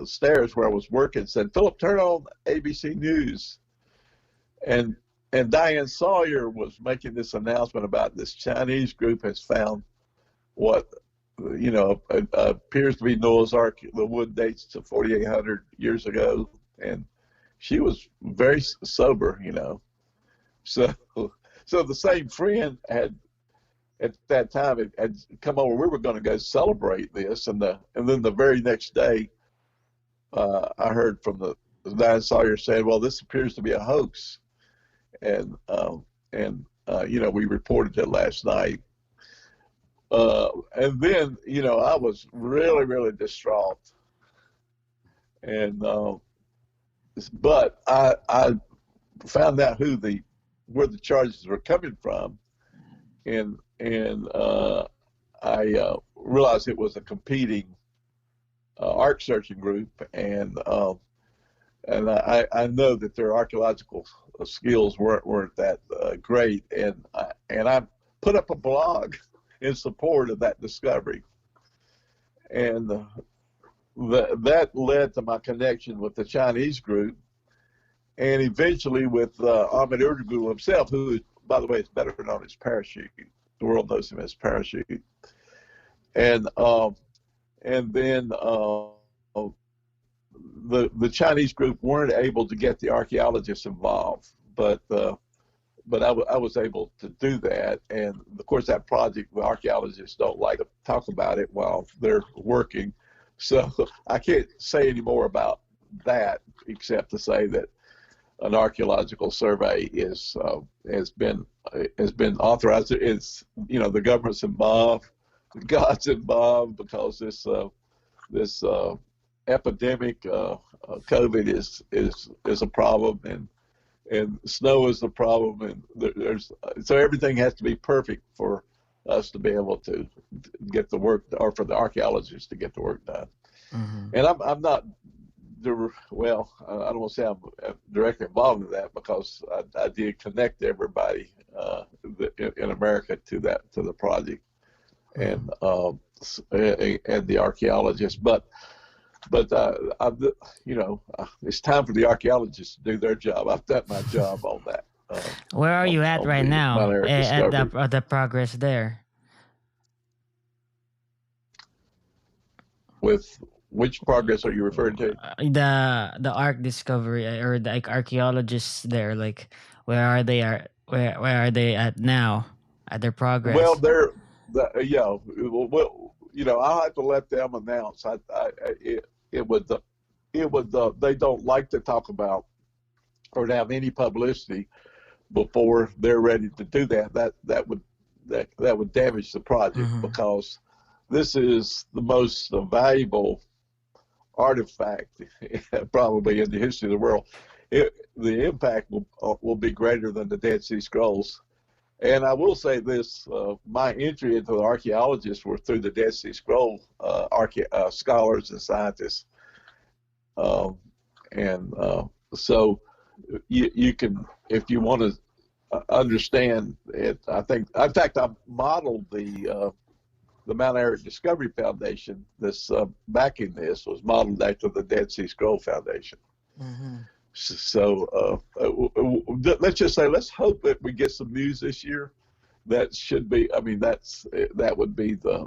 [SPEAKER 3] stairs where I was working and said, Philip, turn on ABC News. And Diane Sawyer was making this announcement about this Chinese group has found what appears to be Noah's Ark. The wood dates to 4,800 years ago, and she was very sober, So the same friend had at that time had come over. We were going to go celebrate this, and then the very next day, I heard from the Diane Sawyer saying, "Well, this appears to be a hoax," and we reported it last night. And then, I was really, really distraught. And, but I found out where the charges were coming from. And I realized it was a competing ARK searching group. And I know that their archaeological skills weren't that great. And I put up a blog in support of that discovery, and that led to my connection with the Chinese group, and eventually with Ahmet Ertugrul himself, who, by the way, is better known as Parachute. The world knows him as Parachute, and then the Chinese group weren't able to get the archaeologists involved, but I was able to do that. And of course, that project, the archaeologists don't like to talk about it while they're working. So I can't say any more about that except to say that an archaeological survey has been authorized. It's, the government's involved, God's involved, because this epidemic, COVID is a problem, and snow is the problem, and so everything has to be perfect for us to be able to get the work, or for the archaeologists to get the work done. Mm-hmm. And I'm not, well, I don't want to say I'm directly involved in that, because I did connect everybody in America to the project, and the archaeologists, but it's time for the archaeologists to do their job. I've done my job on that.
[SPEAKER 2] Where are you at right now at the progress there?
[SPEAKER 3] With which progress are you referring to?
[SPEAKER 2] The ARK discovery, or the archaeologists there. Like, where are they? Where are they at now? At their progress?
[SPEAKER 3] Well, I'll have to let them announce. They don't like to talk about or to have any publicity before they're ready to do that. That would damage the project, mm-hmm. because this is the most valuable artifact probably in the history of the world. The impact will be greater than the Dead Sea Scrolls. And I will say this: my entry into the archaeologists were through the Dead Sea Scroll scholars and scientists, so you can, if you want to understand it. I think, in fact, I modeled the Mount Ararat Discovery Foundation. This backing this was modeled after the Dead Sea Scroll Foundation. Mm-hmm. So let's just say, let's hope that we get some news this year. That should be, that would be the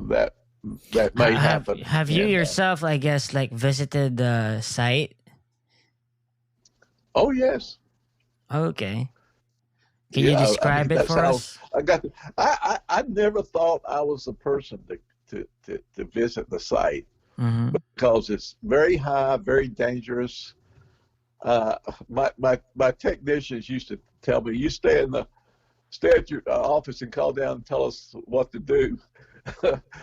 [SPEAKER 3] that may happen.
[SPEAKER 2] Have you yourself, I guess, like, visited the site?
[SPEAKER 3] Oh yes.
[SPEAKER 2] Okay. Can you describe it for us?
[SPEAKER 3] I never thought I was the person to visit the site, mm-hmm. because it's very high, very dangerous. My technicians used to tell me, you stay at your office and call down and tell us what to do.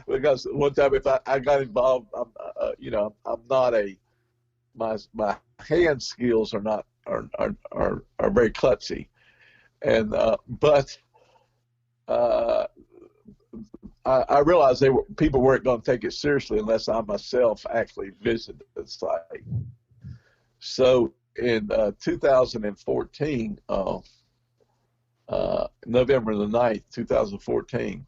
[SPEAKER 3] Because one time, if I got involved, I'm not my hand skills are not very klutzy, and but I realized people weren't going to take it seriously unless I myself actually visited the site. So in 2014, November the 9th, 2014,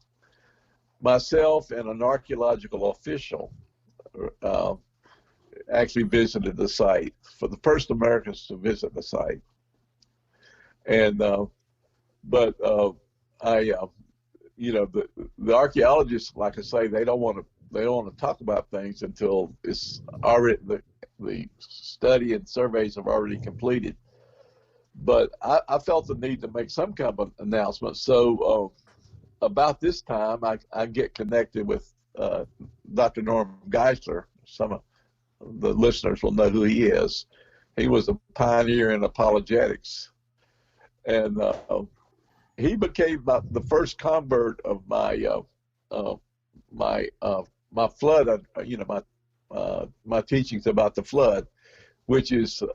[SPEAKER 3] myself and an archaeological official actually visited the site, for the first Americans to visit the site. And the archaeologists, like I say, they don't want to talk about things until it's already the study and surveys have already completed. But I felt the need to make some kind of announcement. So about this time, I get connected with Dr. Norm Geisler. Some of the listeners will know who he is. He was a pioneer in apologetics, and he became the first convert of my flood. My teachings about the flood, which is a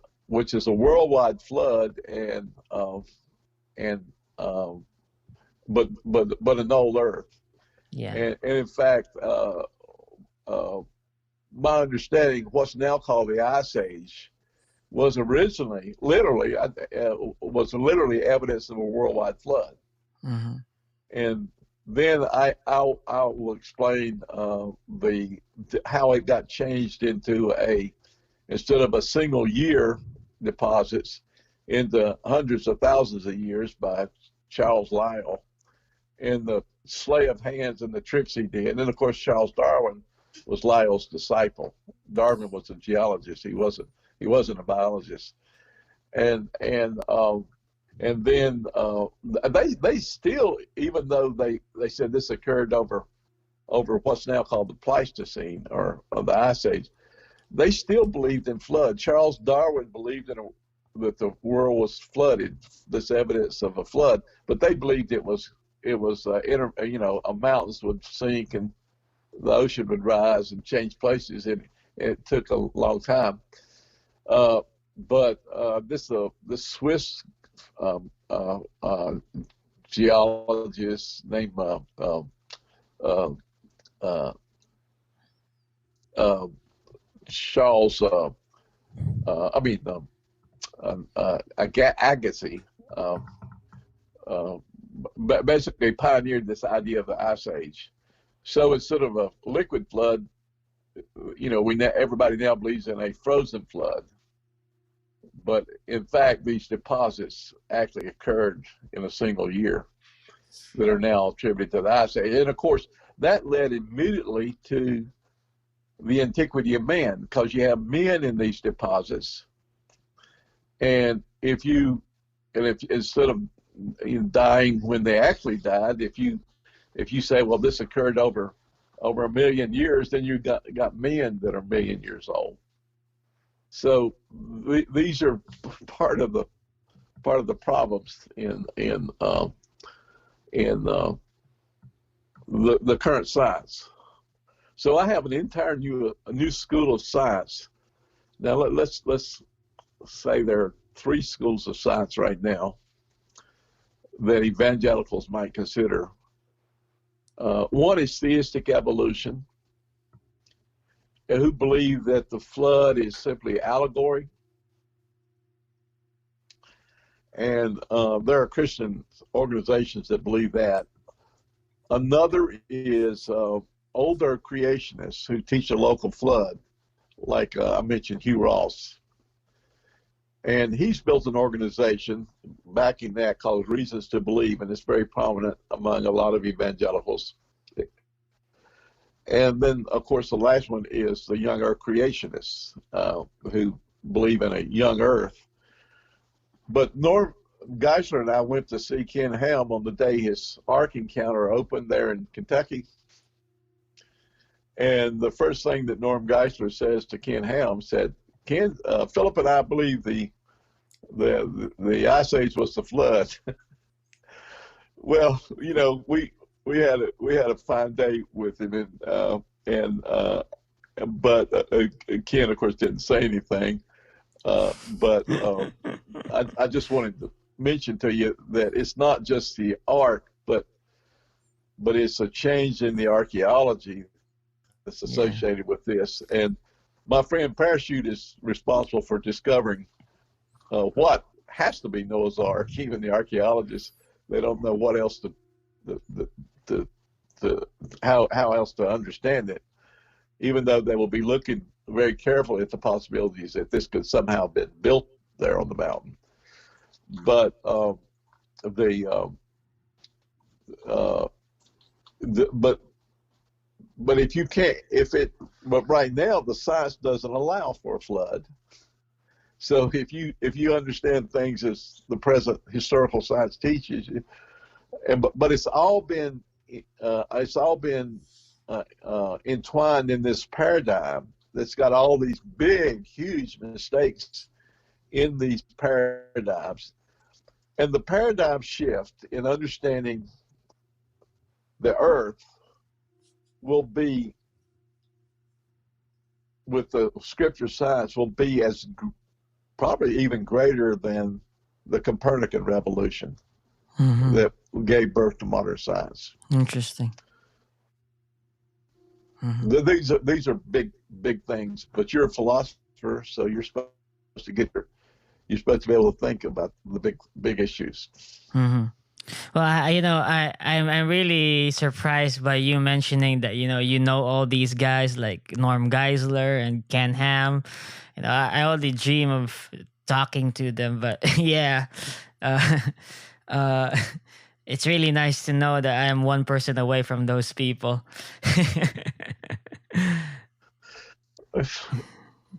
[SPEAKER 3] worldwide flood, but an old Earth.
[SPEAKER 2] Yeah.
[SPEAKER 3] And in fact, my understanding, what's now called the Ice Age, was originally literally evidence of a worldwide flood. Mm-hmm. And then I will explain how it got changed into instead of a single year deposits, into hundreds of thousands of years by Charles Lyell, and the sleight of hands and the tricks he did. And then, of course, Charles Darwin was Lyell's disciple. Darwin was a geologist. He wasn't a biologist. And then they still, even though they said this occurred over what's now called the Pleistocene or the Ice Age, they still believed in flood. Charles Darwin believed that the world was flooded. This evidence of a flood, but they believed it was mountains would sink and the ocean would rise and change places, and it took a long time. But this Swiss geologist named Charles, Agassiz, basically pioneered this idea of the Ice Age. So instead of a liquid flood, everybody now believes in a frozen flood. But in fact, these deposits actually occurred in a single year that are now attributed to the Ice Age. And of course, that led immediately to the antiquity of man, because you have men in these deposits. And if instead of dying when they actually died, if you say, well, this occurred over 1 million years, then you got men that are 1 million years old. So these are part of the problems in the current science. So I have an entire new school of science. Now let's say there are 3 schools of science right now that evangelicals might consider. One is theistic evolution, who believe that the flood is simply allegory. And there are Christian organizations that believe that. Another is older creationists who teach a local flood, like I mentioned Hugh Ross. And he's built an organization backing that called Reasons to Believe, and it's very prominent among a lot of evangelicals. And then, of course, the last one is the young earth creationists who believe in a young earth. But Norm Geisler and I went to see Ken Ham on the day his ARK encounter opened there in Kentucky. And the first thing that Norm Geisler says to Ken Ham said, Ken, Philip and I believe the Ice Age was the flood. Well, we had a fine day with him, but Ken, of course, didn't say anything. But I just wanted to mention to you that it's not just the ARK, but it's a change in the archaeology that's associated with this. And my friend Parachute is responsible for discovering what has to be Noah's Ark. Even the archaeologists, they don't know what else how else to understand it, even though they will be looking very carefully at the possibilities that this could somehow have been built there on the mountain. But but if you can't, but right now the science doesn't allow for a flood. So if you understand things as the present historical science teaches you, but it's all been entwined in this paradigm that's got all these big, huge mistakes in these paradigms. And the paradigm shift in understanding the earth will be, with the scripture science, will be as probably even greater than the Copernican revolution that gave birth to modern science.
[SPEAKER 2] Interesting. Mm-hmm.
[SPEAKER 3] These are big things, but you're a philosopher, so you're supposed to you're supposed to be able to think about the big issues.
[SPEAKER 2] Mm-hmm. Well, I'm really surprised by you mentioning that you know all these guys like Norm Geisler and Ken Ham. I only dream of talking to them, but yeah, it's really nice to know that I am one person away from those people.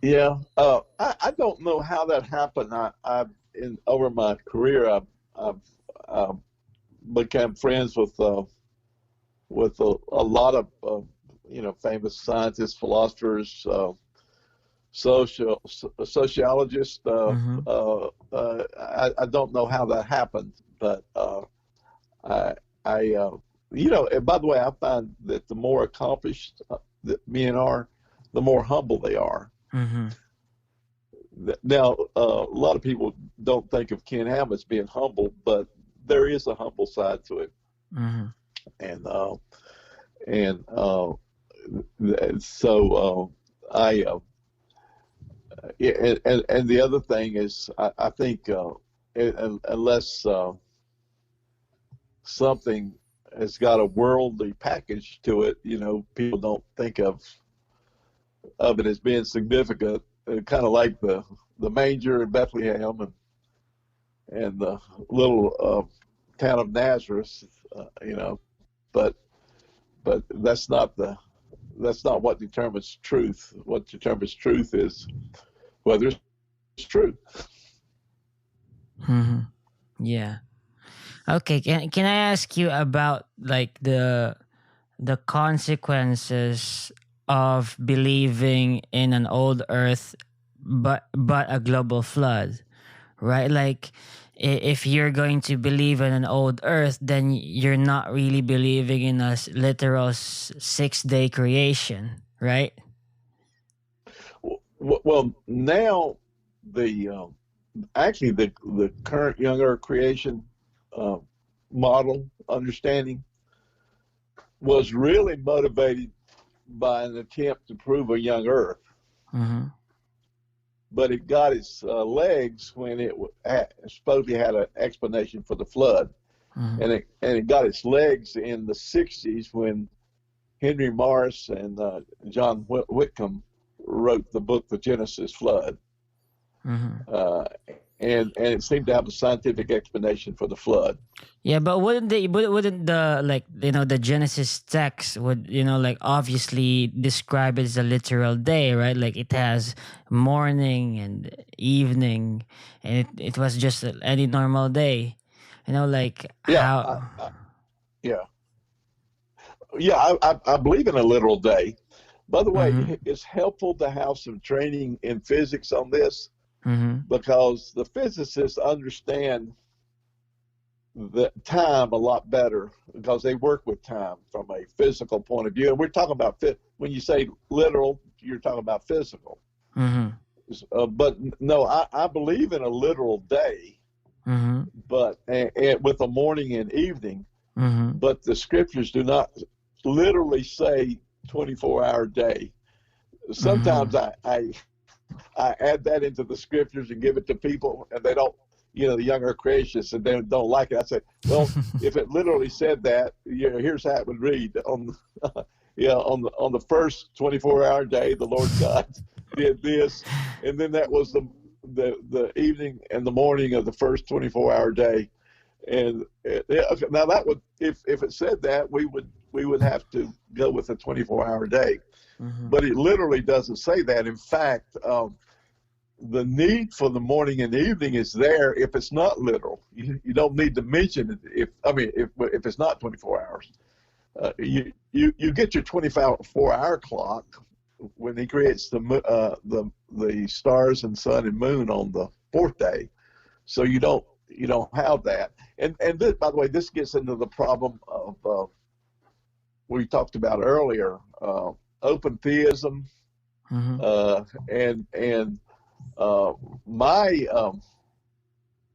[SPEAKER 3] Yeah, I don't know how that happened. In over my career, I've uh, become friends with a lot of famous scientists, philosophers, sociologists.
[SPEAKER 2] Mm-hmm.
[SPEAKER 3] I don't know how that happened, but I I and by the way, I find that the more accomplished that men are, the more humble they are.
[SPEAKER 2] Mm-hmm.
[SPEAKER 3] Now, a lot of people don't think of Ken Ham as being humble, but there is a humble side to it,
[SPEAKER 2] Mm-hmm.
[SPEAKER 3] and and so I yeah, and the other thing is I think unless something has got a worldly package to it, people don't think of it as being significant. Kind of like the manger in Bethlehem and the little town of Nazareth, but that's not what determines truth. What determines truth is whether it's true.
[SPEAKER 2] Mm-hmm. Yeah. Okay. Can I ask you about like the consequences of believing in an old Earth, but a global flood, right? Like, if you're going to believe in an old Earth, then you're not really believing in a literal 6 day creation, right?
[SPEAKER 3] Well, now the actually the current young Earth creation uh, model understanding was really motivated by an attempt to prove a young Earth,
[SPEAKER 2] Mm-hmm.
[SPEAKER 3] but it got its legs when it supposedly had an explanation for the flood,
[SPEAKER 2] Mm-hmm.
[SPEAKER 3] and it got its legs in the '60s when Henry Morris and John Whitcomb wrote the book The Genesis Flood,
[SPEAKER 2] Mm-hmm.
[SPEAKER 3] uh, and it seemed to have a scientific explanation for the flood.
[SPEAKER 2] Yeah, but wouldn't the, like, the Genesis text would, like, obviously describe it as a literal day, right? Like, it has morning and evening, and it was just any normal day. Like
[SPEAKER 3] Yeah,
[SPEAKER 2] how.
[SPEAKER 3] yeah, yeah. I believe in a literal day. By the
[SPEAKER 2] Mhm.
[SPEAKER 3] way, it's helpful to have some training in physics on this
[SPEAKER 2] Mhm.
[SPEAKER 3] because the physicists understand the time a lot better because they work with time from a physical point of view. And we're talking about when you say literal, you're talking about physical.
[SPEAKER 2] Mhm.
[SPEAKER 3] But no, I believe in a literal day,
[SPEAKER 2] Mhm.
[SPEAKER 3] but with a morning and evening.
[SPEAKER 2] Mhm.
[SPEAKER 3] But the scriptures do not literally say 24-hour day. Sometimes
[SPEAKER 2] Mhm.
[SPEAKER 3] I add that into the scriptures and give it to people, and they don't. The younger Christians, and they don't like it. I say, well, if it literally said that, here's how it would read on, on the first 24-hour day, the Lord God did this, and then that was the evening and the morning of the first 24-hour day, and now that would, if it said that, we would have to go with a 24-hour day,
[SPEAKER 2] Mhm.
[SPEAKER 3] but it literally doesn't say that. In fact, the need for the morning and evening is there if it's not literal. You don't need to mention it if it's not 24 hours. You get your 24-hour clock when he creates the stars and sun and moon on the fourth day. So you don't have that. And this, by the way, this gets into the problem of we talked about earlier, open theism,
[SPEAKER 2] Mhm.
[SPEAKER 3] and uh, my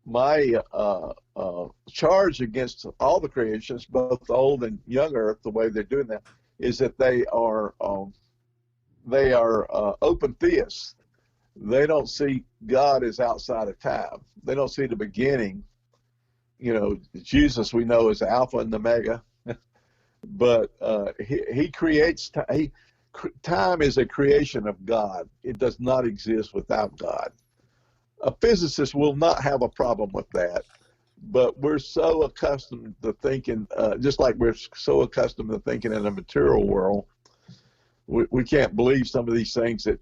[SPEAKER 3] my charge against all the creations, both old and young Earth, the way they're doing that, is that they are open theists. They don't see God as outside of time. They don't see the beginning. Jesus we know is Alpha and Omega, but he creates time. Time is a creation of God. It does not exist without God. A physicist will not have a problem with that, but we're so accustomed to thinking, just like we're so accustomed to thinking in a material world, we can't believe some of these things that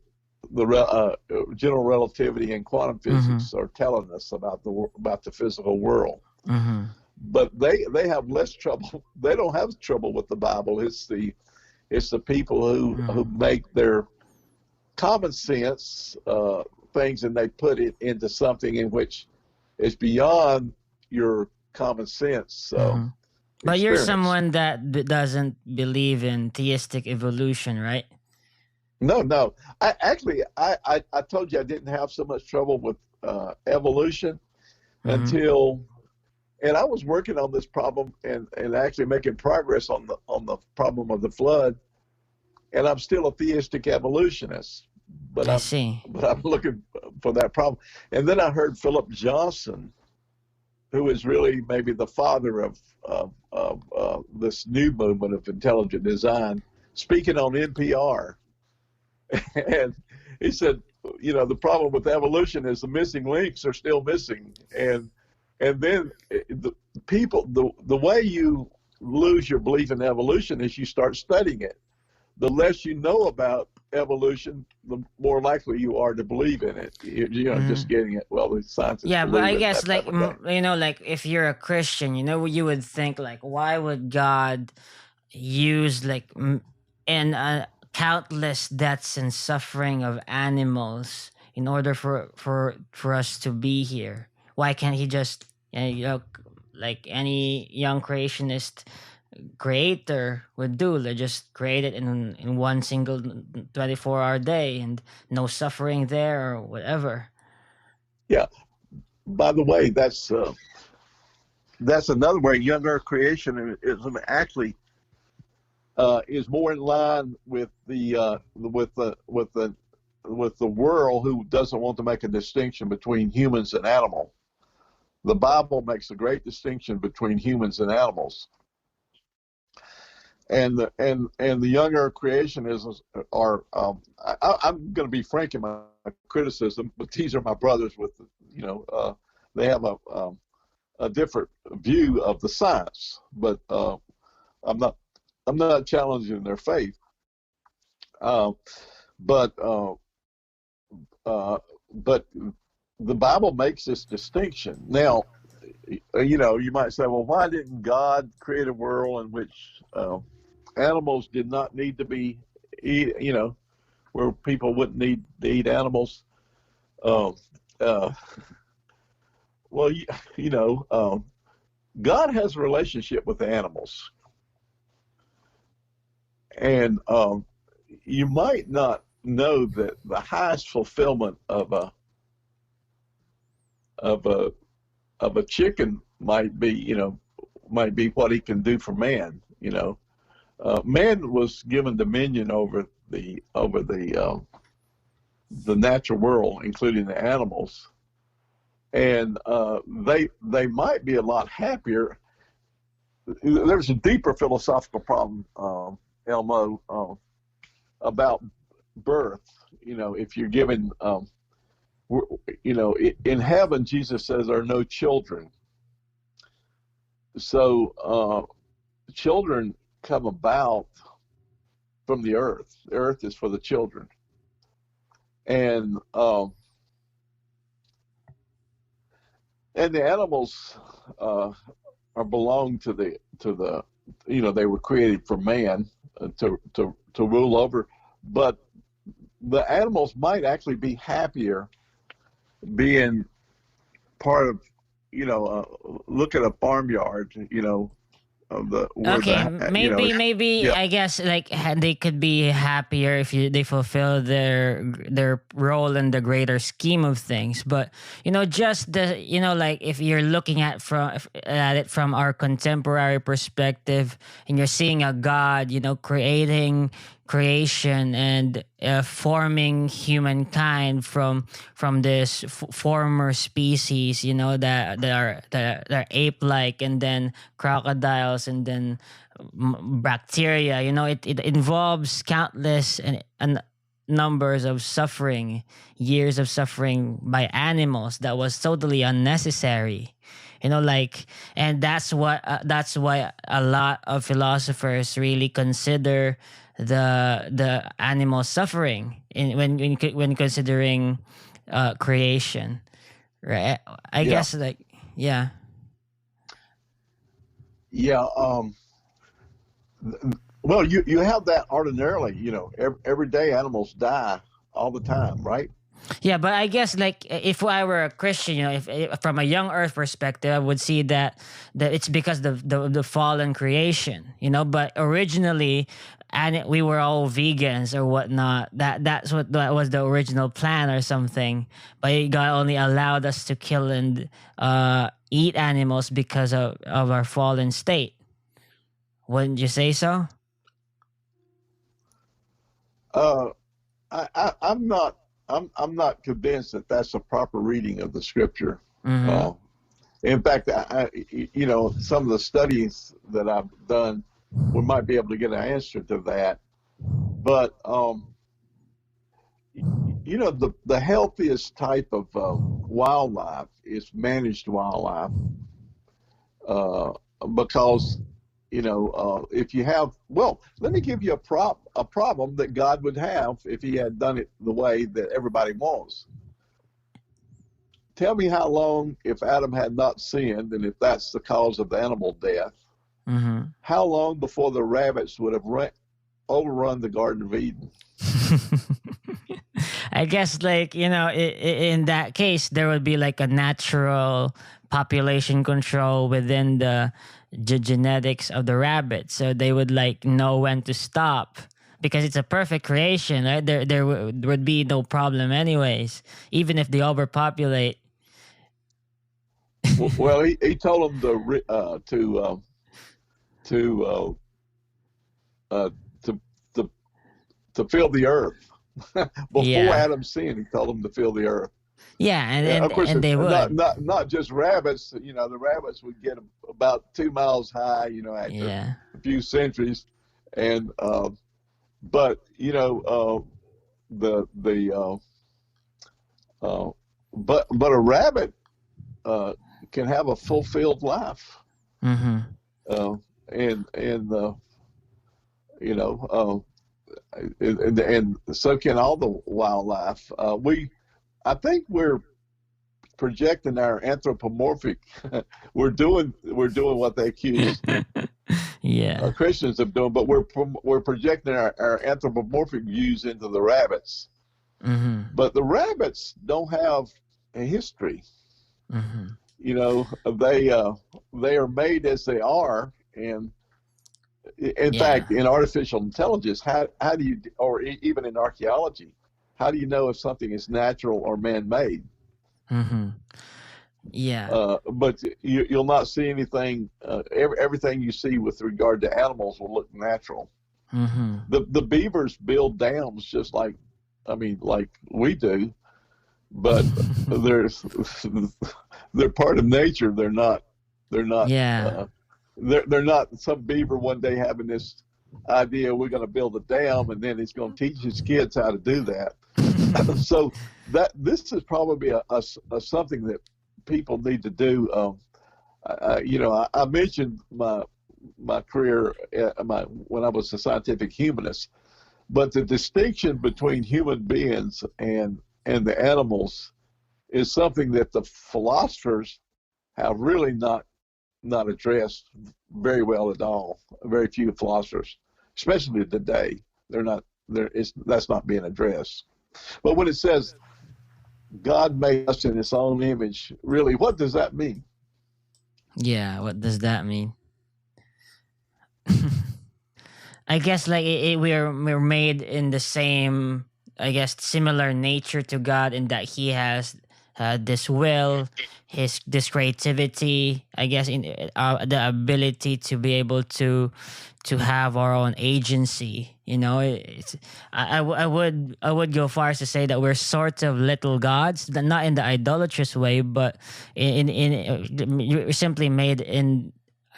[SPEAKER 3] the general relativity and quantum
[SPEAKER 2] Mm-hmm.
[SPEAKER 3] physics are telling us about the physical world.
[SPEAKER 2] Mm-hmm.
[SPEAKER 3] But they have less trouble. They don't have trouble with the Bible. It's the people who make their common sense things, and they put it into something in which is beyond your common sense
[SPEAKER 2] Mm-hmm. But you're
[SPEAKER 3] experience.
[SPEAKER 2] someone that doesn't believe in theistic evolution, right?
[SPEAKER 3] No. I told you I didn't have so much trouble with evolution
[SPEAKER 2] Mm-hmm.
[SPEAKER 3] until, and I was working on this problem and actually making progress on the problem of the flood, and I'm still a theistic evolutionist, but
[SPEAKER 2] I see.
[SPEAKER 3] I'm looking for that problem. And then I heard Philip Johnson, who is really maybe the father of this new movement of intelligent design, speaking on NPR. And he said, the problem with evolution is the missing links are still missing. And then the way you lose your belief in evolution is you start studying it. The less you know about evolution, the more likely you are to believe in it. Just getting it. Well, the scientists
[SPEAKER 2] Yeah, but I
[SPEAKER 3] believe it,
[SPEAKER 2] guess
[SPEAKER 3] that
[SPEAKER 2] like
[SPEAKER 3] type of thing.
[SPEAKER 2] like if you're a Christian, you would think like, why would God use like and countless deaths and suffering of animals in order for us to be here? Why can't he just like any young creationist creator would do, they just create it in one single 24-hour day and no suffering there or whatever?
[SPEAKER 3] Yeah. By the way, that's another way. Younger creationism actually is more in line with the world, who doesn't want to make a distinction between humans and animals. The Bible makes a great distinction between humans and animals, and the younger creationists are. I'm going to be frank in my criticism, but these are my brothers. They have a different view of the science, but I'm not challenging their faith. But the Bible makes this distinction. Now, you might say, well, why didn't God create a world in which animals did not need to be eat? Where people wouldn't need to eat animals. Well, God has a relationship with the animals, and you might not know that the highest fulfillment of a chicken might be what he can do for man. Man was given dominion over the natural world, including the animals, and they might be a lot happier. There's a deeper philosophical problem, Elmo, about birth. If you're given, in heaven, Jesus says there are no children. So children come about from the earth. The earth is for the children, and the animals are belong to the they were created for man to rule over, but the animals might actually be happier being part of look at a farmyard, of the where
[SPEAKER 2] Okay,
[SPEAKER 3] the
[SPEAKER 2] maybe
[SPEAKER 3] yeah.
[SPEAKER 2] I guess like they could be happier if they fulfill their role in the greater scheme of things. But just the like if you're looking at it from our contemporary perspective, and you're seeing a God, creating creation and forming humankind from this former species, that are ape-like, and then crocodiles, and then bacteria. It involves countless and numbers of suffering, years of suffering by animals that was totally unnecessary. Like, and that's why a lot of philosophers really consider the animal suffering when considering creation, right? I
[SPEAKER 3] Yeah,
[SPEAKER 2] guess, like, yeah.
[SPEAKER 3] yeah. Well, you have that ordinarily. Every day animals die all the time, right?
[SPEAKER 2] Yeah, but I guess, like, if I were a Christian, if from a young Earth perspective, I would see that it's because the fallen creation, But originally, and we were all vegans or whatnot. That was the original plan or something. But God only allowed us to kill and eat animals because of our fallen state. Wouldn't you say so?
[SPEAKER 3] Uh, I'm not. I'm not convinced that that's a proper reading of the scripture.
[SPEAKER 2] Mm-hmm.
[SPEAKER 3] Uh, in fact, some of the studies that I've done, we might be able to get an answer to that. But the healthiest type of wildlife is managed wildlife, uh, because if you have, well, let me give you a problem that God would have if he had done it the way that everybody wants. Tell me how long, if Adam had not sinned, and if that's the cause of the animal death,
[SPEAKER 2] Mm-hmm.
[SPEAKER 3] how long before the rabbits would have overrun the Garden of Eden?
[SPEAKER 2] I guess, like, in that case, there would be like a natural population control within the genetics of the rabbit, so they would, like, know when to stop because it's a perfect creation, right? Would be no problem anyways, even if they overpopulate.
[SPEAKER 3] Well, he told them to uh, uh, to to to fill the earth. Before
[SPEAKER 2] Yeah,
[SPEAKER 3] Adam sinned, he told them to fill the earth.
[SPEAKER 2] yeah, and
[SPEAKER 3] Yeah,
[SPEAKER 2] and,
[SPEAKER 3] of course,
[SPEAKER 2] and they would.
[SPEAKER 3] not just rabbits. The rabbits would get about 2 miles high. After
[SPEAKER 2] Yeah,
[SPEAKER 3] a few centuries, and but the but a rabbit can have a fulfilled life,
[SPEAKER 2] mm-hmm.
[SPEAKER 3] uh, and you know and so can all the wildlife. I think we're projecting our anthropomorphic. we're doing what they accuse
[SPEAKER 2] Yeah.
[SPEAKER 3] Christians of doing, but we're projecting our anthropomorphic views into the rabbits.
[SPEAKER 2] Mm-hmm.
[SPEAKER 3] But the rabbits don't have a history.
[SPEAKER 2] Mm-hmm.
[SPEAKER 3] They are made as they are, and in
[SPEAKER 2] Yeah.
[SPEAKER 3] fact, in artificial intelligence, how do you, or even in archaeology, how do you know if something is natural or man-made?
[SPEAKER 2] Mm-hmm. Yeah.
[SPEAKER 3] But you'll not see anything. Everything you see with regard to animals will look natural.
[SPEAKER 2] Mm-hmm.
[SPEAKER 3] The beavers build dams just like, like we do, but they're they're part of nature. They're not. They're not.
[SPEAKER 2] Yeah.
[SPEAKER 3] They're not some beaver one day having this idea, we're going to build a dam, and then he's going to teach his kids how to do that. So this is probably a something that people need to do. I mentioned my career, when I was a scientific humanist, but the distinction between human beings and the animals is something that the philosophers have really not addressed very well at all. Very few philosophers, especially today, that's not being addressed. But when it says God made us in his own image, really, what does that mean?
[SPEAKER 2] Yeah. What does that mean? I guess, like, we're made in the same, I guess, similar nature to God, in that he has this will, this creativity. I guess, in the ability to be able to have our own agency. It's I would go far as to say that we're sort of little gods, not in the idolatrous way, but we're simply made in.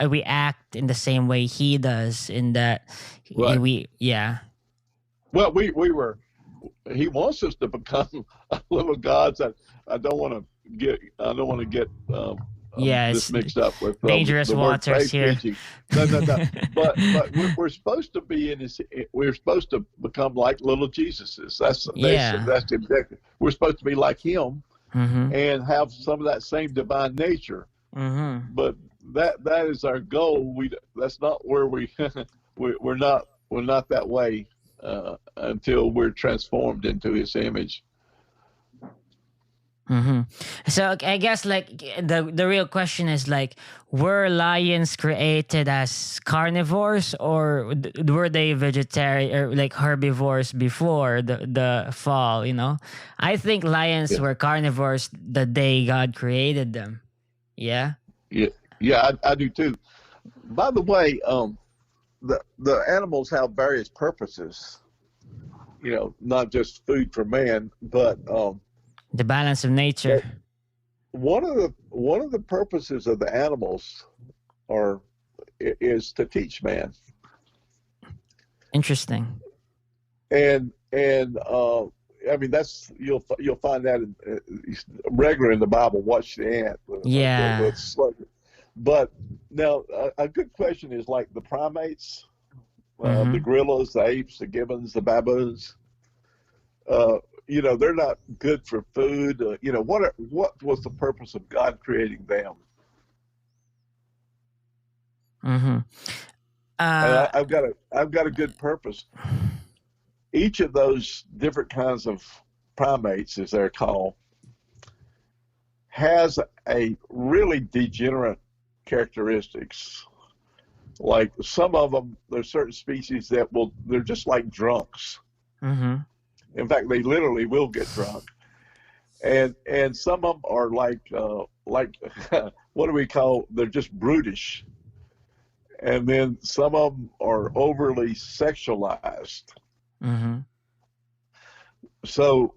[SPEAKER 2] We act in the same way he does, in that
[SPEAKER 3] Right.
[SPEAKER 2] yeah.
[SPEAKER 3] Well, he wants us to become little gods. I don't want to get
[SPEAKER 2] Yeah,
[SPEAKER 3] this
[SPEAKER 2] it's
[SPEAKER 3] mixed up with
[SPEAKER 2] dangerous
[SPEAKER 3] the word
[SPEAKER 2] waters
[SPEAKER 3] faith
[SPEAKER 2] here.
[SPEAKER 3] teaching. No, no, no. But we're supposed to be in this. We're supposed to become like little Jesuses.
[SPEAKER 2] Yeah.
[SPEAKER 3] That's the objective. We're supposed to be like Him
[SPEAKER 2] Mm-hmm.
[SPEAKER 3] and have some of that same divine nature.
[SPEAKER 2] Mm-hmm.
[SPEAKER 3] But that is our goal. That's not where we're not that way until we're transformed into His image.
[SPEAKER 2] Mm-hmm. So I guess like the real question is like, were lions created as carnivores, or were they vegetarian or like herbivores before the fall? You know, I think lions
[SPEAKER 3] Yeah,
[SPEAKER 2] were carnivores the day God created them. Yeah.
[SPEAKER 3] yeah, yeah. I do too. By the way, the animals have various purposes. Not just food for man, but
[SPEAKER 2] The balance of nature.
[SPEAKER 3] but one of the purposes of the animals are is to teach man,
[SPEAKER 2] Interesting.
[SPEAKER 3] and I mean that's you'll find that regular in the Bible. Watch the ant,
[SPEAKER 2] Yeah.
[SPEAKER 3] the slug. But now a good question is like the primates, the
[SPEAKER 2] Mm-hmm.
[SPEAKER 3] gorillas, the apes, the gibbons, the baboons. Uh, they're not good for food. What was the purpose of God creating them?
[SPEAKER 2] Mm-hmm.
[SPEAKER 3] And
[SPEAKER 2] Uh.
[SPEAKER 3] I've got a good purpose. Each of those different kinds of primates, as they're called, has a really degenerate characteristics. Like some of them, there's certain species they're just like drunks.
[SPEAKER 2] Mm-hmm.
[SPEAKER 3] In fact, they literally will get drunk. And some of them are like what do we call? They're just brutish. And then some of them are overly sexualized.
[SPEAKER 2] Mm-hmm.
[SPEAKER 3] So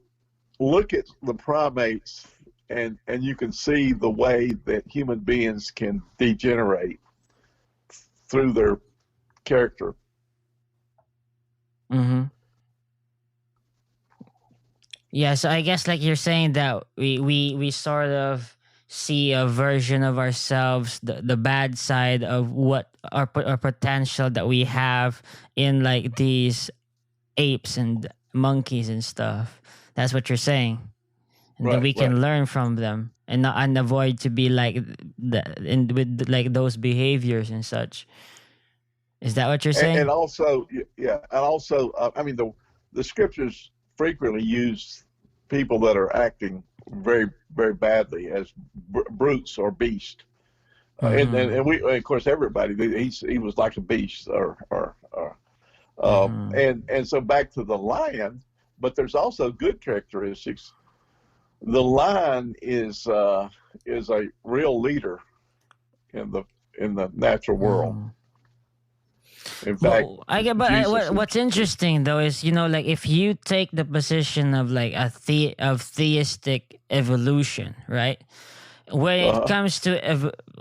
[SPEAKER 3] look at the primates, and you can see the way that human beings can degenerate through their character.
[SPEAKER 2] Mm-hmm. Yeah, so I guess like you're saying that we sort of see a version of ourselves, the bad side of what our potential that we have in like these apes and monkeys and stuff. That's what you're saying. And then
[SPEAKER 3] Right,
[SPEAKER 2] we
[SPEAKER 3] right.
[SPEAKER 2] can learn from them and not and avoid to be like with like those behaviors and such. Is that what you're
[SPEAKER 3] And
[SPEAKER 2] saying?
[SPEAKER 3] also, yeah, and also, I mean, the scriptures frequently use people that are acting very, very badly as brutes or beasts.
[SPEAKER 2] Mm-hmm.
[SPEAKER 3] And we, of course, everybody, he was like a beast,
[SPEAKER 2] Mm-hmm.
[SPEAKER 3] and so back to the lion, but there's also good characteristics. The lion is a real leader in the natural world.
[SPEAKER 2] Mm-hmm.
[SPEAKER 3] In fact,
[SPEAKER 2] Well, I get, but
[SPEAKER 3] Jesus is
[SPEAKER 2] what's interesting though is like if you take the position of like of theistic evolution, right? When it
[SPEAKER 3] uh,
[SPEAKER 2] comes to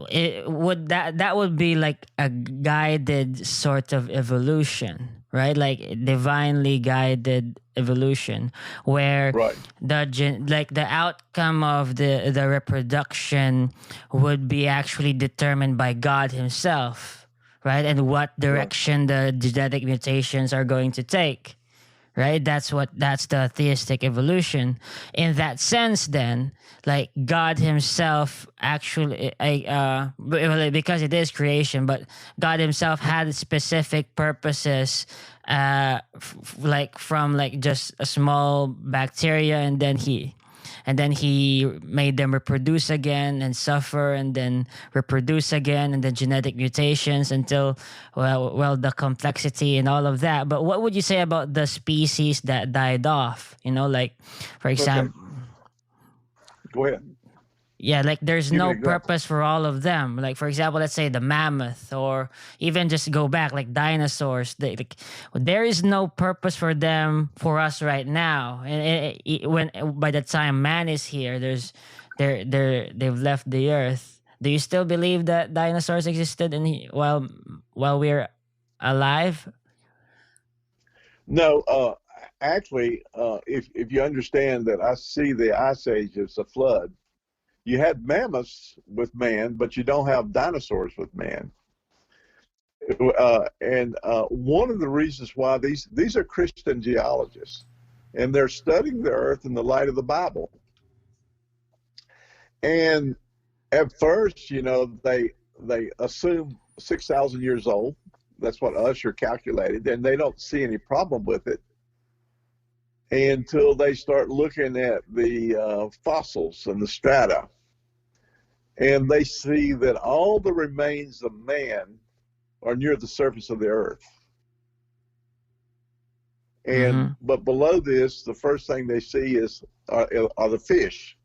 [SPEAKER 2] it would that would be like a guided sort of evolution, right? Like divinely guided evolution, where
[SPEAKER 3] right,
[SPEAKER 2] like the outcome of the reproduction would be actually determined by God Himself, right? And what
[SPEAKER 3] right,
[SPEAKER 2] direction the genetic mutations are going to take, right? That's the theistic evolution. In that sense, then, like God Himself actually, because it is creation, but God Himself had specific purposes, like from like just a small bacteria, and then he made them reproduce again and suffer and then reproduce again and then genetic mutations until the complexity and all of that. But what would you say about the species that died off, like for
[SPEAKER 3] okay,
[SPEAKER 2] example,
[SPEAKER 3] go ahead.
[SPEAKER 2] yeah, like there's
[SPEAKER 3] Give me
[SPEAKER 2] no
[SPEAKER 3] an example.
[SPEAKER 2] purpose for all of them. Like for example, let's say the mammoth, or even just go back like dinosaurs. Like, there is no purpose for them for us right now. And when by the time man is here, they've left the earth. Do you still believe that dinosaurs existed while we're alive?
[SPEAKER 3] No, actually, if you understand that I see the ice age as a flood, You had mammoths with man, but you don't have dinosaurs with man. And one of the reasons why these are Christian geologists, and they're studying the earth in the light of the Bible. And at first, they assume 6,000 years old. That's what Usher calculated, and they don't see any problem with it until they start looking at the fossils and the strata, and they see that all the remains of man are near the surface of the earth. And but below this, the first thing they see are the fish.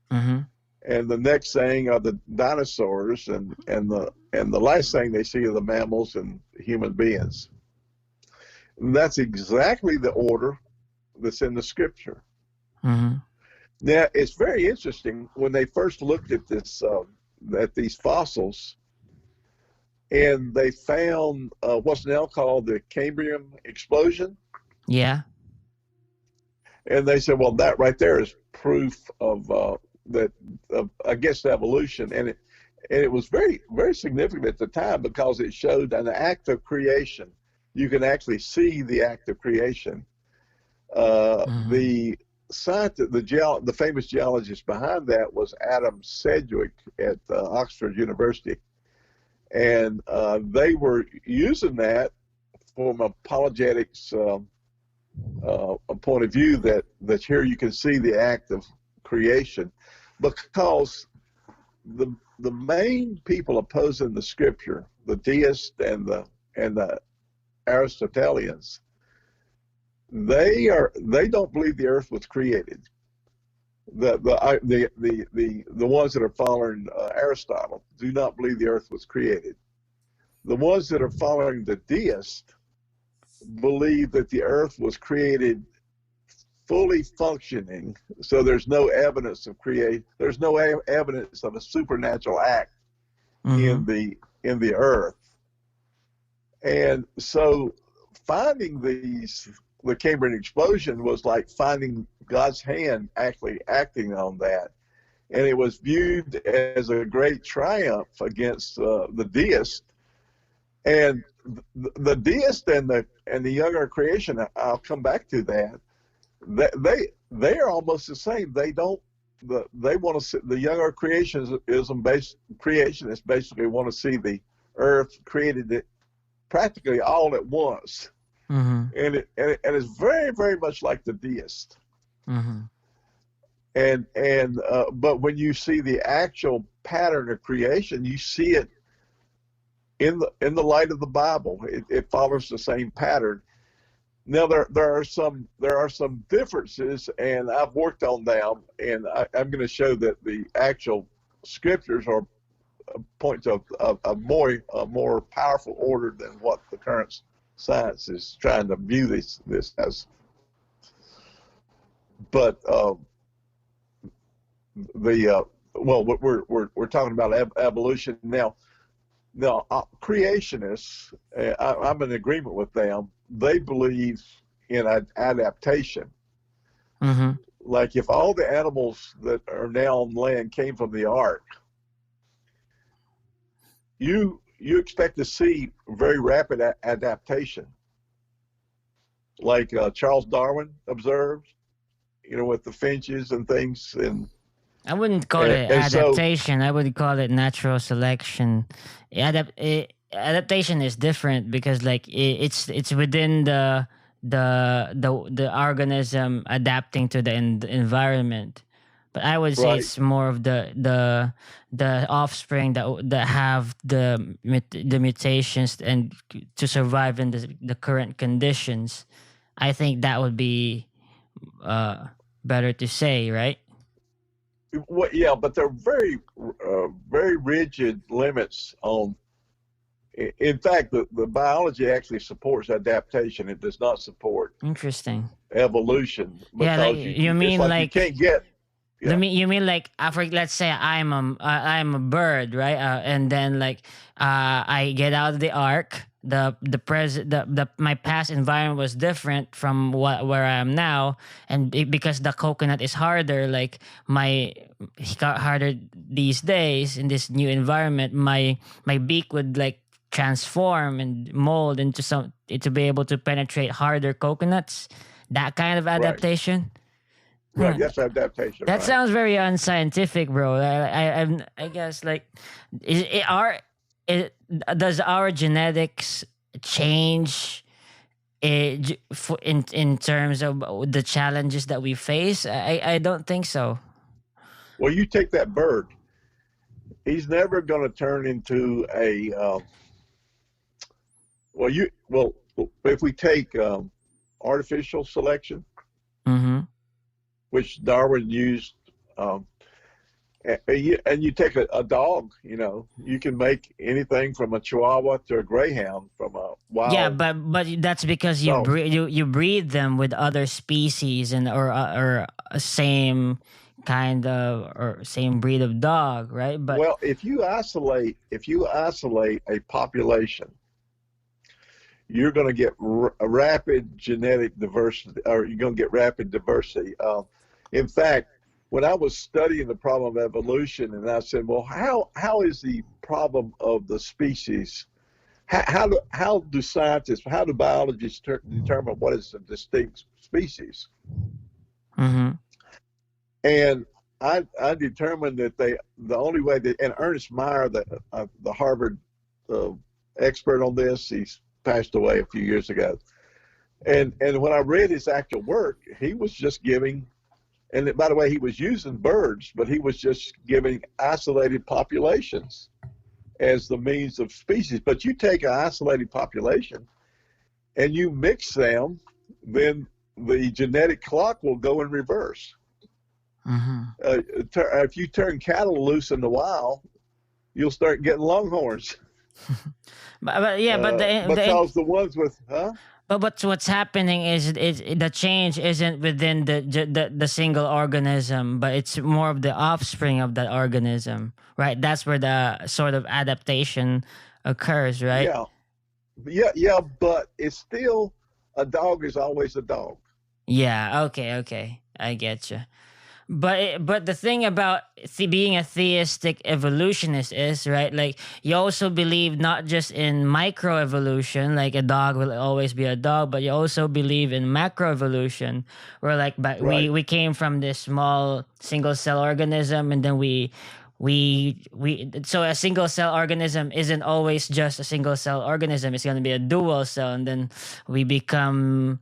[SPEAKER 3] And the next thing are the dinosaurs, and the last thing they see are the mammals and human beings. And that's exactly the order that's in the scripture. Now, it's very interesting when they first looked at these fossils, and they found what's now called the Cambrian explosion.
[SPEAKER 2] Yeah.
[SPEAKER 3] And they said, well, that right there is proof of against evolution, and it was very, very significant at the time because it showed an act of creation. You can actually see the act of creation. The scientist, the famous geologist behind that was Adam Sedgwick at Oxford University, and they were using that from apologetics a point of view that here you can see the act of creation, because the main people opposing the scripture, the deists and the Aristotelians, they don't believe the earth was created. The ones that are following Aristotle do not believe the earth was created. The ones that are following the deists believe that the earth was created fully functioning, so there's no evidence of there's no evidence of a supernatural act in the earth. And so finding the Cambrian explosion was like finding God's hand actually acting on that, and it was viewed as a great triumph against the deist. And the deist and the younger creation, I'll come back to that. They are almost the same. They want to see the younger creationists basically want to see the earth created it practically all at once, and it's very, very much like the deist. But when you see the actual pattern of creation, you see it in the light of the Bible. It follows the same pattern. Now there are some differences, and I've worked on them, and I'm going to show that the actual scriptures are point to a more powerful order than what the current science is trying to view this as. But we're talking about evolution now. Now, creationists, I'm in agreement with them. They believe in adaptation. Like if all the animals that are now on land came from the ARK, you expect to see very rapid adaptation, like Charles Darwin observed, with the finches and things. And
[SPEAKER 2] I wouldn't call it adaptation. I would call it natural selection. Adaptation is different because like it's within the organism adapting to the environment. But I would say it's more of the offspring that have the mutations and to survive in the current conditions. I think that would be better to say, right?
[SPEAKER 3] Well, yeah, but there are very, very rigid limits on. In fact, the biology actually supports adaptation. It does not support evolution.
[SPEAKER 2] Yeah, like you mean like
[SPEAKER 3] you can't get.
[SPEAKER 2] Yeah. You mean like let's say I'm a bird, right? And then like I get out of the ARK, the my past environment was different from where I am now, and because the coconut is harder, like my he got harder these days in this new environment, my beak would like transform and mold into some to be able to penetrate harder coconuts. That kind of
[SPEAKER 3] Right.
[SPEAKER 2] adaptation.
[SPEAKER 3] Right.
[SPEAKER 2] Huh.
[SPEAKER 3] That's adaptation.
[SPEAKER 2] That
[SPEAKER 3] Right.
[SPEAKER 2] sounds very unscientific, bro. I guess like is it our it, does our genetics change in terms of the challenges that we face? I don't think so.
[SPEAKER 3] Well, you take that bird. He's never going to turn into a. Well, if we take artificial selection,
[SPEAKER 2] Mm-hmm.
[SPEAKER 3] which Darwin used, and you take a dog, you can make anything from a Chihuahua to a Greyhound from a wild.
[SPEAKER 2] Yeah, but that's because
[SPEAKER 3] dog.
[SPEAKER 2] you breed them with other species and or same kind of or same breed of dog, right? But
[SPEAKER 3] Well, if you isolate a population, you're going to get a rapid genetic diversity, or you're going to get rapid diversity. In fact, when I was studying the problem of evolution, and I said, well, how is the problem of the species? How do scientists, how do biologists determine what is a distinct species?
[SPEAKER 2] mm-hmm.
[SPEAKER 3] And I determined that the only way that, and Ernest Meyer, the Harvard expert on this, he's passed away a few years ago. And when I read his actual work, he was just giving, and by the way, he was using birds, but he was just giving isolated populations as the means of species. But you take an isolated population and you mix them, then the genetic clock will go in reverse.
[SPEAKER 2] Mm-hmm.
[SPEAKER 3] If you turn cattle loose in the wild, you'll start getting longhorns.
[SPEAKER 2] but
[SPEAKER 3] because the ones with
[SPEAKER 2] But what's happening is the change isn't within the single organism, but it's more of the offspring of that organism, right? That's where the sort of adaptation occurs, right?
[SPEAKER 3] Yeah, but it's still, a dog is always a dog.
[SPEAKER 2] Yeah. Okay. I get you. But the thing about being a theistic evolutionist is, right, like you also believe not just in microevolution, like a dog will always be a dog, but you also believe in macroevolution, where like we came from this small single cell organism, and then we so a single cell organism isn't always just a single cell organism. It's going to be a dual cell, and then we become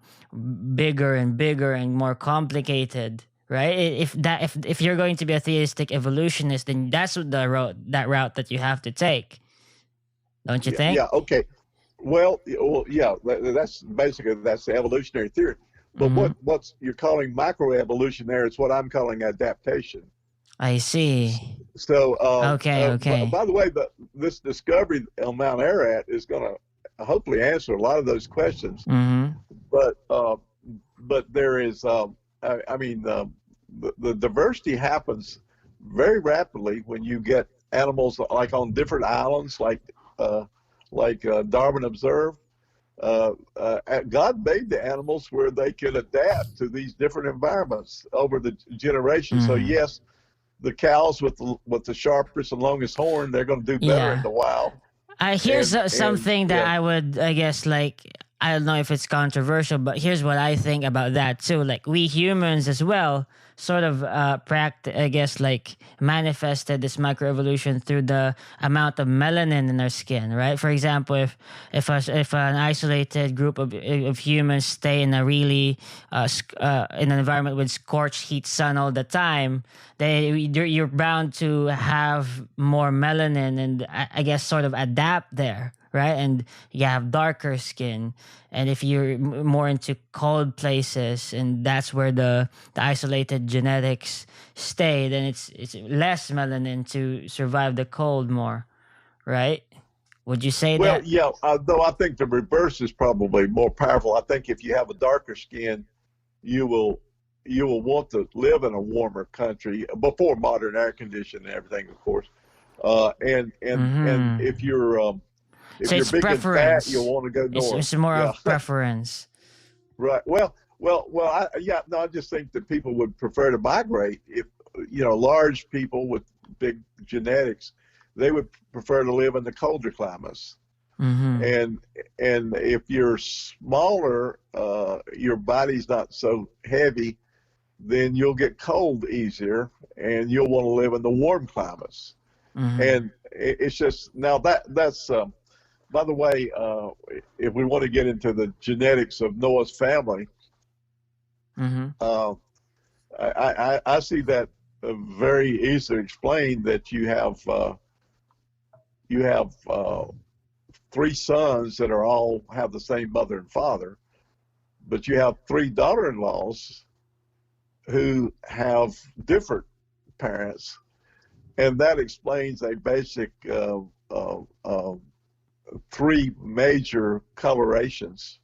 [SPEAKER 2] bigger and bigger and more complicated, right? If you're going to be a theistic evolutionist, then that's the route that you have to take, don't you think?
[SPEAKER 3] Yeah. Okay. Well, yeah. That's basically the evolutionary theory. But what's you're calling microevolution there is what I'm calling adaptation.
[SPEAKER 2] I see.
[SPEAKER 3] So
[SPEAKER 2] okay.
[SPEAKER 3] By the way, this discovery on Mount Ararat is going to hopefully answer a lot of those questions. But there is, the diversity happens very rapidly when you get animals like on different islands, like Darwin observed. God made the animals where they could adapt to these different environments over the generations. So yes, the cows with the sharpest and longest horn, they're going to do better in the wild.
[SPEAKER 2] Here's something that I would, I guess, like, I don't know if it's controversial, but here's what I think about that too. Like, we humans as well sort of manifested this microevolution through the amount of melanin in our skin, right? For example, if an isolated group of humans stay in a really in an environment with scorched heat sun all the time, you're bound to have more melanin and I guess sort of adapt there, right? And you have darker skin. And if you're more into cold places, and that's where the isolated genetics stay, then it's less melanin to survive the cold more, right? Would you say that?
[SPEAKER 3] Well, yeah, though I think the reverse is probably more powerful. I think if you have a darker skin, you will want to live in a warmer country before modern air conditioning and everything, of course. And if you're If
[SPEAKER 2] So
[SPEAKER 3] you're
[SPEAKER 2] it's
[SPEAKER 3] big and fat, you'll
[SPEAKER 2] preference.
[SPEAKER 3] want to go north.
[SPEAKER 2] It's more
[SPEAKER 3] Yeah,
[SPEAKER 2] of preference.
[SPEAKER 3] right. Well. No, I just think that people would prefer to migrate if large people with big genetics, they would prefer to live in the colder climates.
[SPEAKER 2] Mm-hmm.
[SPEAKER 3] And if you're smaller, your body's not so heavy, then you'll get cold easier, and you'll want to live in the warm climates.
[SPEAKER 2] Mm-hmm.
[SPEAKER 3] And it's just now that's by the way, if we want to get into the genetics of Noah's family,
[SPEAKER 2] Mm-hmm.
[SPEAKER 3] uh, I see that very easily explained that you have three sons that are all have the same mother and father, but you have three daughter-in-laws who have different parents, and that explains a basic three major colorations.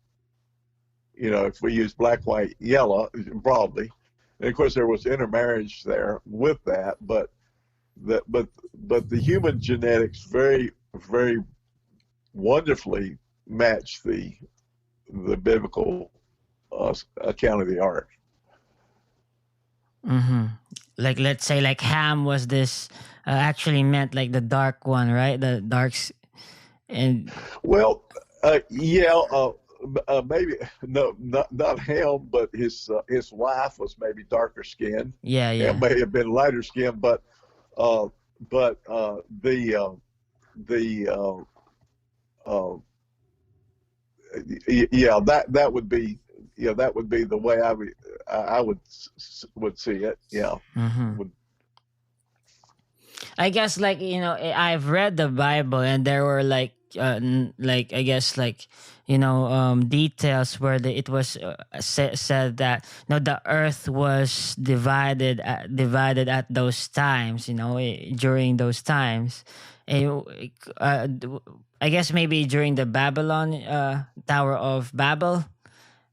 [SPEAKER 3] If we use black, white, yellow broadly, and of course there was intermarriage there with that, but the human genetics very, very wonderfully match the biblical account of the ark.
[SPEAKER 2] Mm-hmm. Like let's say like Ham was this actually meant like the dark one, right? The darks and
[SPEAKER 3] Well, yeah, maybe no, not him, but his wife was maybe darker skinned.
[SPEAKER 2] yeah,
[SPEAKER 3] It
[SPEAKER 2] yeah.
[SPEAKER 3] may have been lighter skinned, uh, the yeah, that would be, that would be the way I would see it. Yeah.
[SPEAKER 2] Mm-hmm.
[SPEAKER 3] Would
[SPEAKER 2] I guess like I've read the Bible and there were like like I guess like details where it was said that the earth was divided at those times, during those times. Eh, I guess maybe during the Babylon Tower of Babel.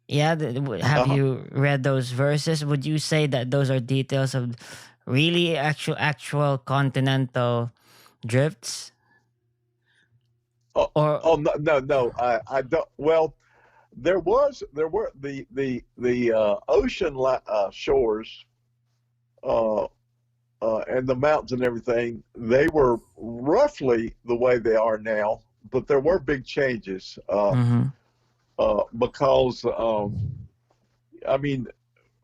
[SPEAKER 2] Yeah, have
[SPEAKER 3] uh-huh.
[SPEAKER 2] you read those verses? Would you say that those are details of really actual continental drifts?
[SPEAKER 3] Oh,
[SPEAKER 2] Or
[SPEAKER 3] oh no, no, no. I don't. Well, there were the ocean shores, uh, and the mountains and everything. They were roughly the way they are now, but there were big changes
[SPEAKER 2] mhm.
[SPEAKER 3] because I mean,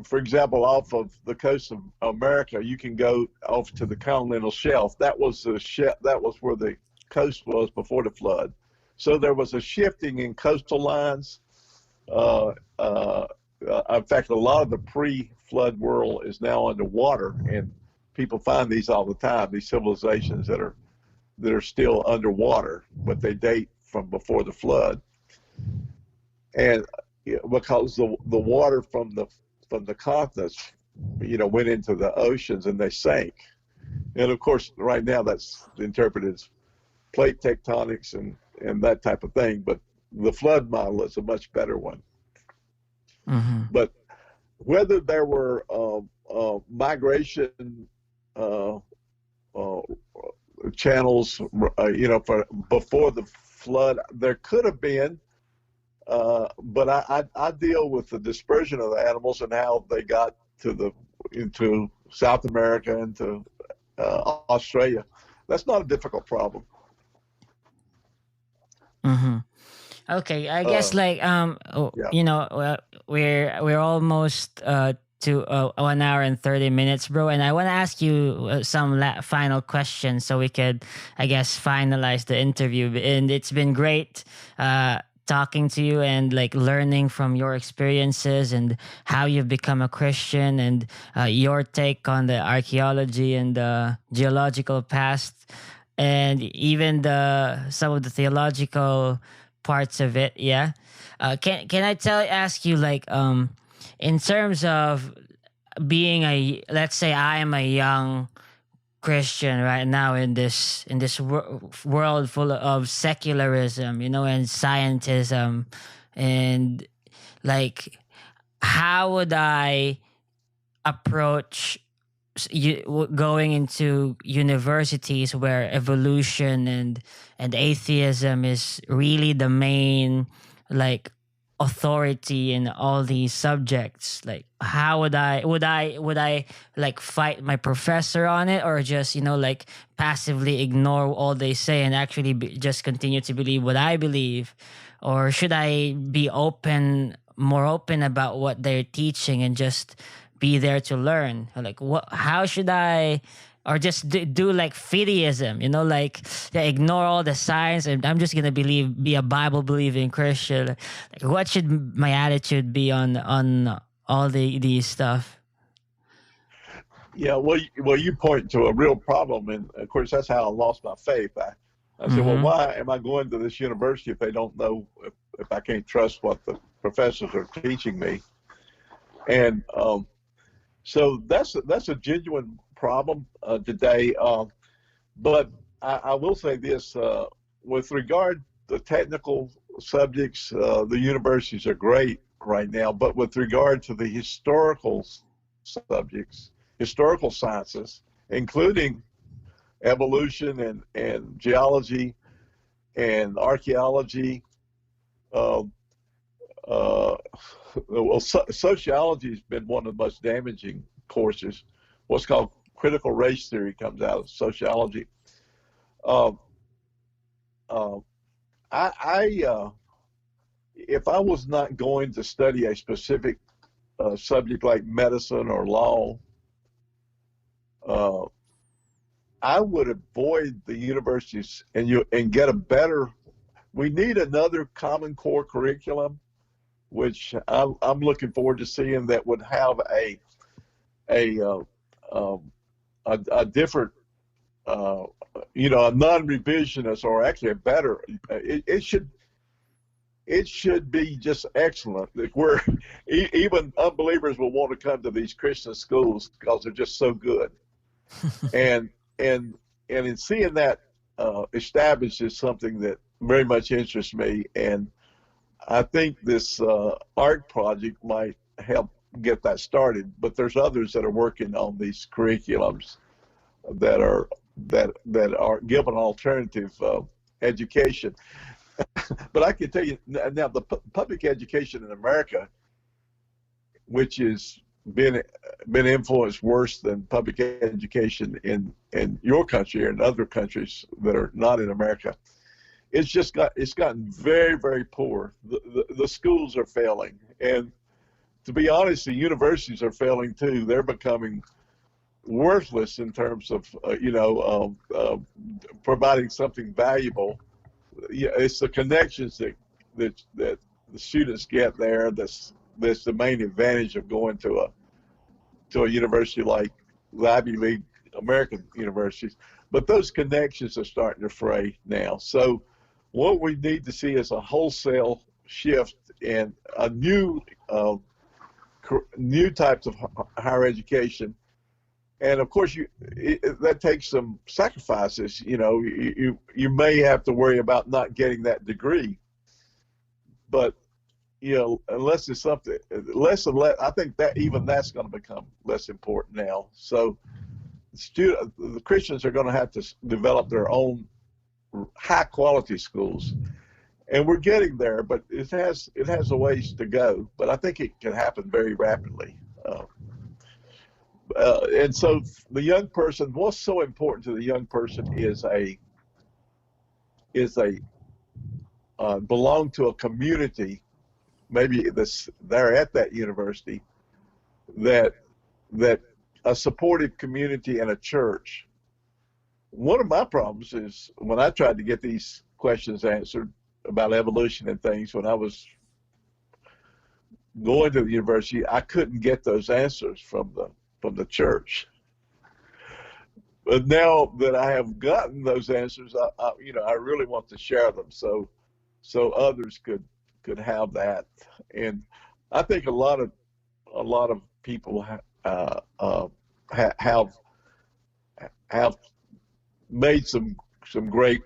[SPEAKER 3] for example, off of the coast of America, you can go off to the continental shelf. That was where the coast was before the flood. So there was a shifting in coastal lines. Uh, uh, in fact, a lot of the pre-flood world is now underwater, and people find these all the time. These civilizations that are still underwater, but they date from before the flood, and because the water from the continents, went into the oceans and they sank. And of course, right now that's interpreted as plate tectonics and that type of thing. But the flood model is a much better one.
[SPEAKER 2] Mhm.
[SPEAKER 3] But whether there were migration uh, uh, channels, for before the flood, there could have been. But I deal with the dispersion of the animals and how they got into South America and to Australia. That's not a difficult problem.
[SPEAKER 2] Mhm. Okay, I guess
[SPEAKER 3] Uh,
[SPEAKER 2] like
[SPEAKER 3] yeah.
[SPEAKER 2] we're almost to 1 hour and 30 minutes, bro, and I want to ask you some final questions so we could, I guess, finalize the interview. And it's been great talking to you and like learning from your experiences and how you've become a Christian and your take on the archaeology and the geological past and even the some of the theological parts of it. Yeah. Can I ask you like in terms of being a, let's say I am a young Christian right now in this world full of secularism, and scientism, and like how would I approach going into universities where evolution and atheism is really the main like authority in all these subjects, like how would I like fight my professor on it, or just like passively ignore all they say and actually just continue to believe what I believe? Or should I be more open about what they're teaching and just be there to learn? Like, how should I, or just do like theism, like, yeah, ignore all the science and I'm just gonna be a Bible believing Christian? Like, what should my attitude be on all these stuff?
[SPEAKER 3] Yeah, well, you point to a real problem, and of course that's how I lost my faith. I said, well,
[SPEAKER 2] Mm-hmm.
[SPEAKER 3] why am I going to this university if they don't know, if I can't trust what the professors are teaching me? And so that's a genuine problem today. But I will say this, with regard to technical subjects, the universities are great right now. But with regard to the historical subjects, historical sciences, including evolution and geology and archaeology, uh, well, sociology has been one of the most damaging courses. What's called critical race theory comes out of sociology. Uh, uh, if I was not going to study a specific subject like medicine or law, I would avoid the universities and get a better. We need another Common Core curriculum, which I'm looking forward to seeing, that would have a different, a non-revisionist, or actually a better. It should be just excellent. Where even unbelievers will want to come to these Christian schools because they're just so good. and in seeing that established is something that very much interests me, and I think this ARK project might help get that started. But there's others that are working on these curriculums that are given alternative education. But I can tell you now, the public education in America, which has been influenced worse than public education in your country or in other countries that are not in America, it's gotten very, very poor. The schools are failing, and to be honest, the universities are failing too. They're becoming worthless in terms of providing something valuable. Yeah, it's the connections that the students get there that's the main advantage of going to a university like the Ivy League American universities. But those connections are starting to fray now. So what we need to see is a wholesale shift in a new types of higher education. And of course, that takes some sacrifices. You may have to worry about not getting that degree, but unless it's something less and less, I think that even that's going to become less important now. So the Christians are going to have to develop their own high quality schools, and we're getting there, but it has a ways to go. But I think it can happen very rapidly. And so the young person, what's so important to the young person is belong to a community, maybe they're at that university, that a supportive community and a church. One of my problems is when I tried to get these questions answered about evolution and things when I was going to the university, I couldn't get those answers from the church. But now that I have gotten those answers, I really want to share them so others could have that. And I think a lot of people have made some great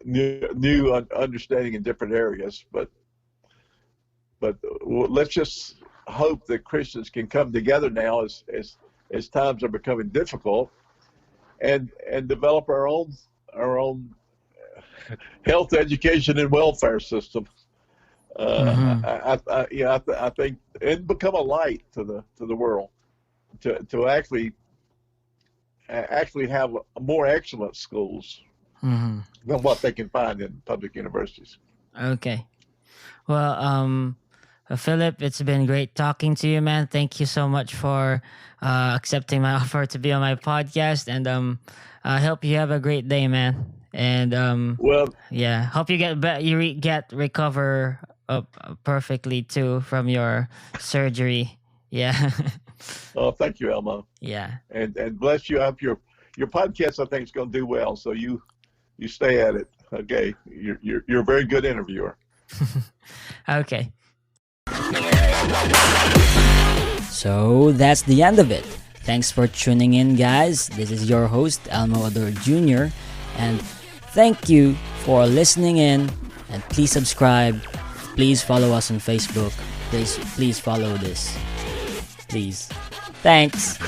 [SPEAKER 3] new understanding in different areas, but let's just hope that Christians can come together now as as times are becoming difficult, and develop our own health, education, and welfare system. I think, and become a light to the world, to actually have more excellent schools than what they can find in public universities.
[SPEAKER 2] Okay. Well, Philip, it's been great talking to you, man. Thank you so much for accepting my offer to be on my podcast, and I hope you have a great day, man. And yeah, hope you recover perfectly too from your surgery. Yeah.
[SPEAKER 3] Oh, thank you, Elmo.
[SPEAKER 2] Yeah.
[SPEAKER 3] And bless you. I hope your podcast, I think, is going to do well. So you stay at it. Okay. You're a very good interviewer.
[SPEAKER 2] Okay. So that's the end of it. Thanks for tuning in, guys. This is your host, Elmo Ador Jr. And thank you for listening in. And please subscribe. Please follow us on Facebook. Please follow this. Please. Thanks.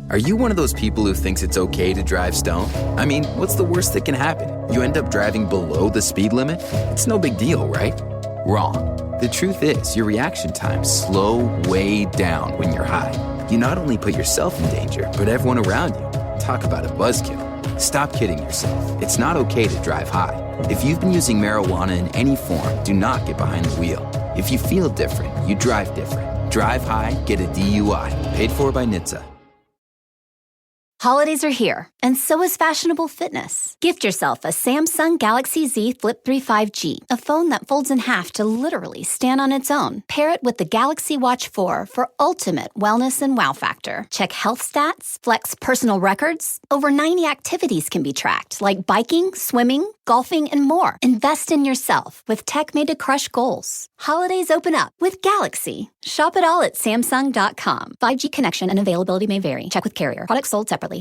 [SPEAKER 4] Are you one of those people who thinks it's okay to drive stoned? I mean, what's the worst that can happen? You end up driving below the speed limit? It's no big deal, right? Wrong. The truth is, your reaction times slow way down when you're high. You not only put yourself in danger, but everyone around you. Talk about a buzzkill. Stop kidding yourself. It's not okay to drive high. If you've been using marijuana in any form, do not get behind the wheel. If you feel different, you drive different. Drive high, get a DUI. Paid for by NHTSA.
[SPEAKER 5] Holidays are here, and so is fashionable fitness. Gift yourself a Samsung Galaxy Z Flip 3 5G, a phone that folds in half to literally stand on its own. Pair it with the Galaxy Watch 4 for ultimate wellness and wow factor. Check health stats, flex personal records. Over 90 activities can be tracked, like biking, swimming, golfing, and more. Invest in yourself with tech made to crush goals. Holidays open up with Galaxy. Shop it all at Samsung.com. 5G connection and availability may vary. Check with carrier. Products sold separately.